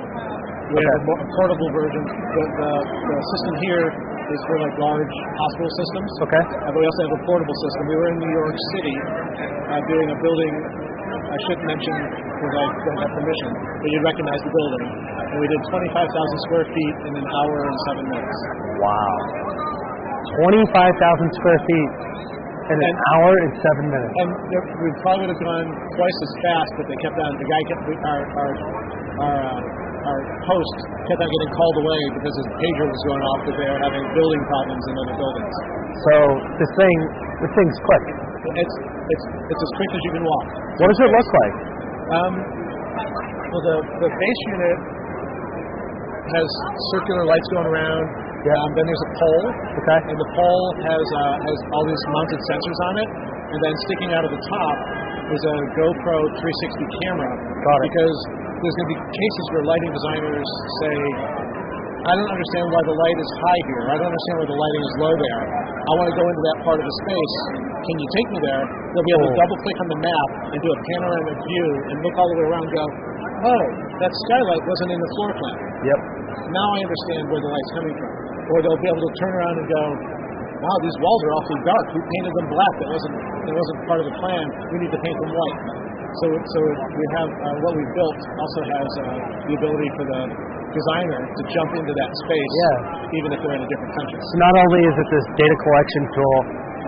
We have a portable version. The system here is for like large hospital systems. Okay. But we also have a portable system. We were in New York City doing a building. I shouldn't mention because I don't have permission, but you'd recognize the building. And we did 25,000 square feet in an hour and 7 minutes. Wow. 25,000 square feet in an hour and 7 minutes. And we probably would have gone twice as fast, but they kept on. The guy kept our host kept on getting called away because his pager was going off because they were having building problems in other buildings. So this thing's quick. It's as quick as you can walk. What does it look like? Well, the base unit has circular lights going around. Then there's a pole. Okay. And the pole has all these mounted sensors on it. And then sticking out of the top is a GoPro 360 camera. Got it. Because there's going to be cases where lighting designers say, I don't understand why the light is high here. I don't understand why the lighting is low there. I want to go into that part of the space. Can you take me there? They'll be able to double click on the map and do a panoramic view and look all the way around and go, oh, that skylight wasn't in the floor plan. Yep. Now I understand where the light's coming from. Or they'll be able to turn around and go, wow, these walls are awfully dark. Who painted them black? That wasn't part of the plan. We need to paint them white. So we have what we've built also has the ability for the designer to jump into that space, even if they're in a different country. So not only is it this data collection tool,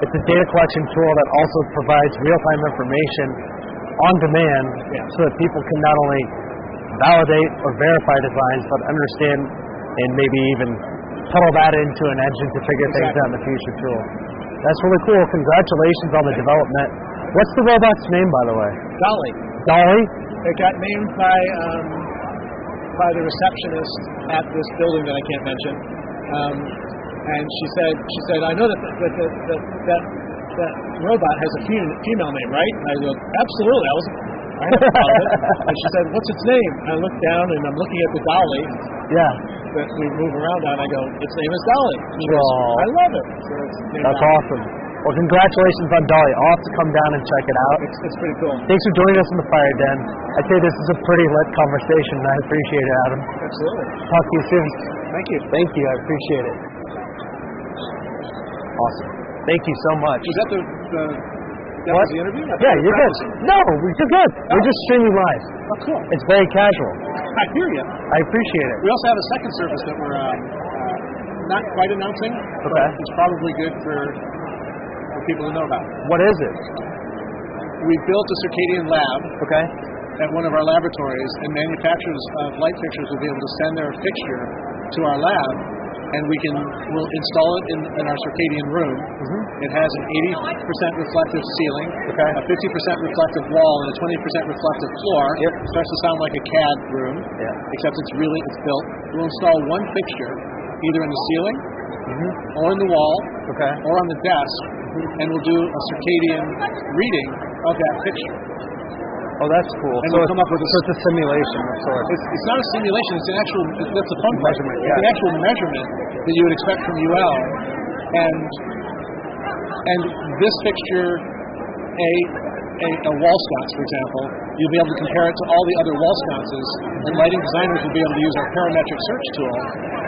it's a data collection tool that also provides real-time information on demand so that people can not only validate or verify designs, but understand and maybe even puddle that into an engine to figure things out in the future too. That's really cool. Congratulations on the development. What's the robot's name, by the way? Dolly. Dolly? It got named by the receptionist at this building that I can't mention. And she said, I know that robot has a female name, right? And I go, absolutely. I never thought of it. And she said, what's its name? And I look down and I'm looking at the Dolly. Yeah. That we move around on. I go, its name is Dolly. And she goes, I love it. So it's named That's Dolly. awesome. Well, congratulations on Dolly. I'll have to come down and check it out. It's pretty cool. Thanks for joining us in the FireDen. I'd say this is a pretty lit conversation, and I appreciate it, Adam. Absolutely. Talk to you soon. Thank you. Thank you. I appreciate it. Awesome. Thank you so much. Was that that was the interview? Yeah, you're good. No, you're good. We're just streaming live. Oh, cool. It's very casual. I hear you. I appreciate it. We also have a second service that we're not quite announcing, but it's probably good for people to know about. What is it? We built a Circadian lab at one of our laboratories, and manufacturers of light fixtures will be able to send their fixture to our lab, and we'll install it in our Circadian room. It has an 80% reflective ceiling, a 50% reflective wall, and a 20% reflective floor. It starts to sound like a CAD room, except it's built. We'll install one fixture, either in the ceiling, or in the wall, or on the desk, and we'll do a circadian reading of that fixture. Oh, that's cool. And we'll come up with it's a simulation of sorts. It's not a simulation. It's an actual. That's the fun part. Measurement. It's an actual measurement that you would expect from UL, and this fixture, a wall sconce, for example, you'll be able to compare it to all the other wall sconces, and lighting designers will be able to use our parametric search tool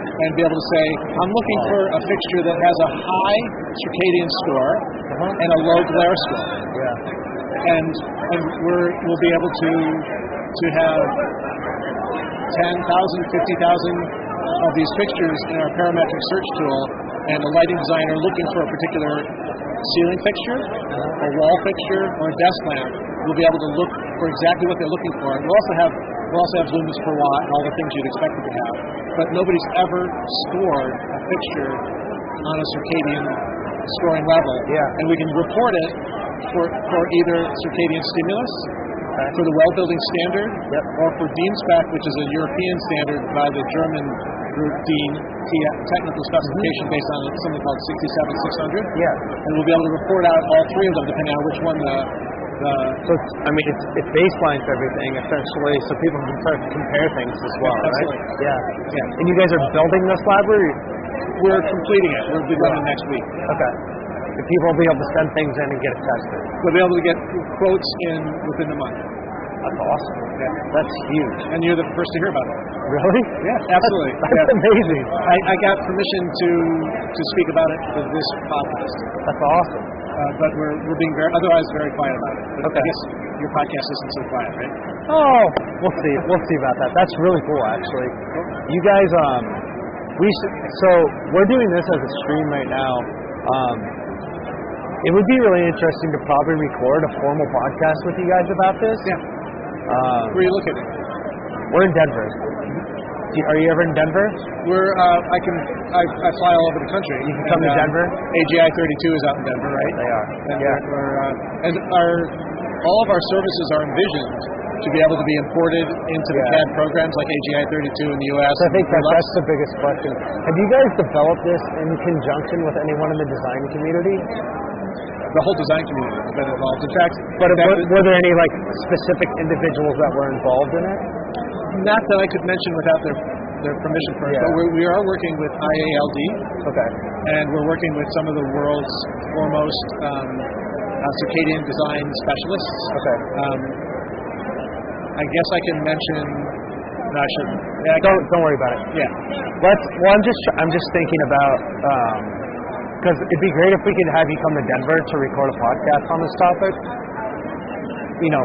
and be able to say, I'm looking for a fixture that has a high circadian score and a low glare score. And we'll be able to have 10,000, 50,000 of these fixtures in our parametric search tool, and a lighting designer looking for a particular ceiling fixture, a wall fixture, or a desk lamp will be able to look for exactly what they're looking for. We'll also have lumens per watt and all the things you'd expect it to have. But nobody's ever scored a fixture on a circadian scoring level. And we can report it for either circadian stimulus, for the well-building standard, or for DIN spec, which is a European standard by the German group DIN, technical specification based on something called 67600. And we'll be able to report out all three of them depending on which one So it's baseline for everything essentially, so people can start to compare things as well, right? And you guys are building this lab, or we're completing it? We'll be done next week. if people will be able to send things in and get it tested. We'll be able to get quotes in within a month. That's awesome. Yeah. That's huge. And you're the first to hear about it. Really? Yeah, absolutely. That's amazing. I got permission to speak about it for this podcast. That's awesome. But we're being otherwise very quiet about it. But Okay. I guess your podcast isn't so quiet, right? Oh, we'll see. We'll see about that. That's really cool, actually. You guys, so we're doing this as a stream right now. It would be really interesting to probably record a formal podcast with you guys about this. Yeah. Where are you looking? We're in Denver. Are you ever in Denver? I fly all over the country. You can come to Denver? AGI 32 is out in Denver, right? They are. And Yeah. and all of our services are envisioned to be able to be imported into the CAD programs like AGI 32 in the U.S. So I think that's the biggest question. Have you guys developed this in conjunction with anyone in the design community? The whole design community has been involved. In fact, were there any like specific individuals that were involved in it? not that I could mention without their permission first, but we are working with IALD. Okay. And we're working with some of the world's foremost circadian design specialists. Okay. I guess I can mention. No, I shouldn't. Yeah, don't worry about it. Yeah. I'm just thinking about because it'd be great if we could have you come to Denver to record a podcast on this topic. You know,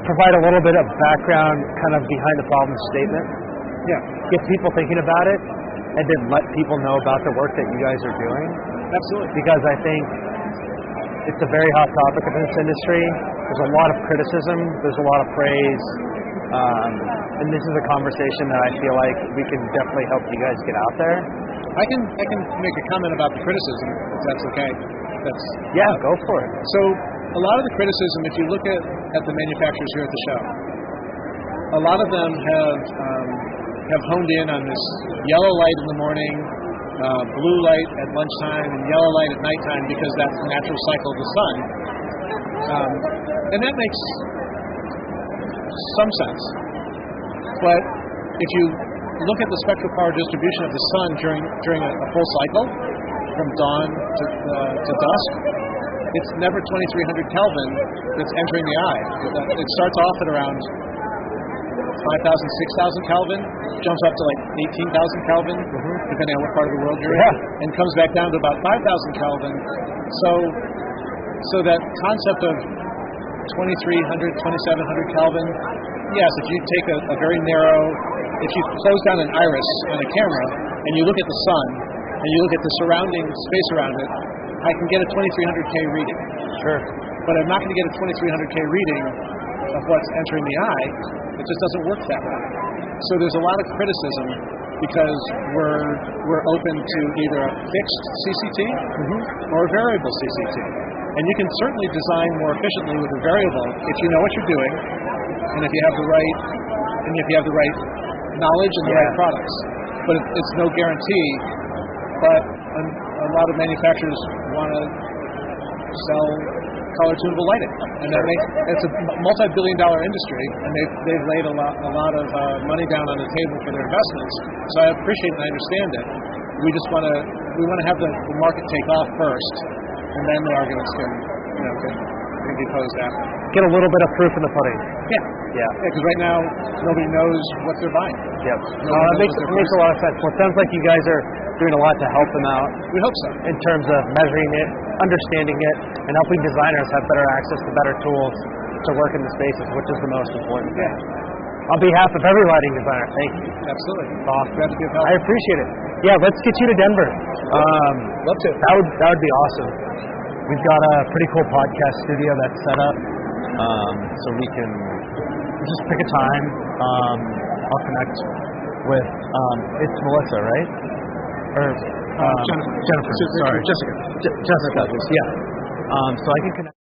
provide a little bit of background, kind of behind the problem statement. Yeah. Get people thinking about it, and then let people know about the work that you guys are doing. Absolutely. Because I think it's a very hot topic in this industry. There's a lot of criticism. There's a lot of praise. And this is a conversation that I feel like we can definitely help you guys get out there. I can make a comment about the criticism, if that's okay. Go for it. So a lot of the criticism, if you look at the manufacturers here at the show, a lot of them have honed in on this yellow light in the morning, blue light at lunchtime, and yellow light at nighttime because that's the natural cycle of the sun. And that makes some sense. But if you look at the spectral power distribution of the sun during a full cycle, from dawn to dusk, it's never 2300 Kelvin that's entering the eye. It starts off at around 5,000, 6,000 Kelvin, jumps up to like 18,000 Kelvin, depending on what part of the world you're in, and comes back down to about 5,000 Kelvin. So that concept of 2,300, 2,700 Kelvin, yes, if you take a very narrow, if you close down an iris on a camera and you look at the sun and you look at the surrounding space around it, I can get a 2,300K reading. Sure. But I'm not going to get a 2,300K reading of what's entering the eye. It just doesn't work that way. So there's a lot of criticism because we're open to either a fixed CCT or a variable CCT. And you can certainly design more efficiently with a variable if you know what you're doing and if you have the right knowledge and the right products. But it's no guarantee. But a lot of manufacturers want to sell color tunable lighting, and it's a multi-billion-dollar industry, and they've laid a lot of money down on the table for their investments. So I appreciate and I understand it. We just want to have the market take off first, and then the arguments can be posed after. Get a little bit of proof in the pudding. Yeah. Because right now nobody knows what they're buying. Yep. It makes a lot of sense. Well, it sounds like you guys are doing a lot to help them out. We hope so. In terms of measuring it, understanding it, and helping designers have better access to better tools to work in the spaces, which is the most important thing. On behalf of every lighting designer, thank you. Absolutely. Awesome. Glad to give help. I appreciate it. Yeah, let's get you to Denver. Love to. That would be awesome. We've got a pretty cool podcast studio that's set up, so we can just pick a time. I'll connect with it's Melissa, right? Or Jennifer. Sorry, Jessica. Jessica. Yeah. So I can connect.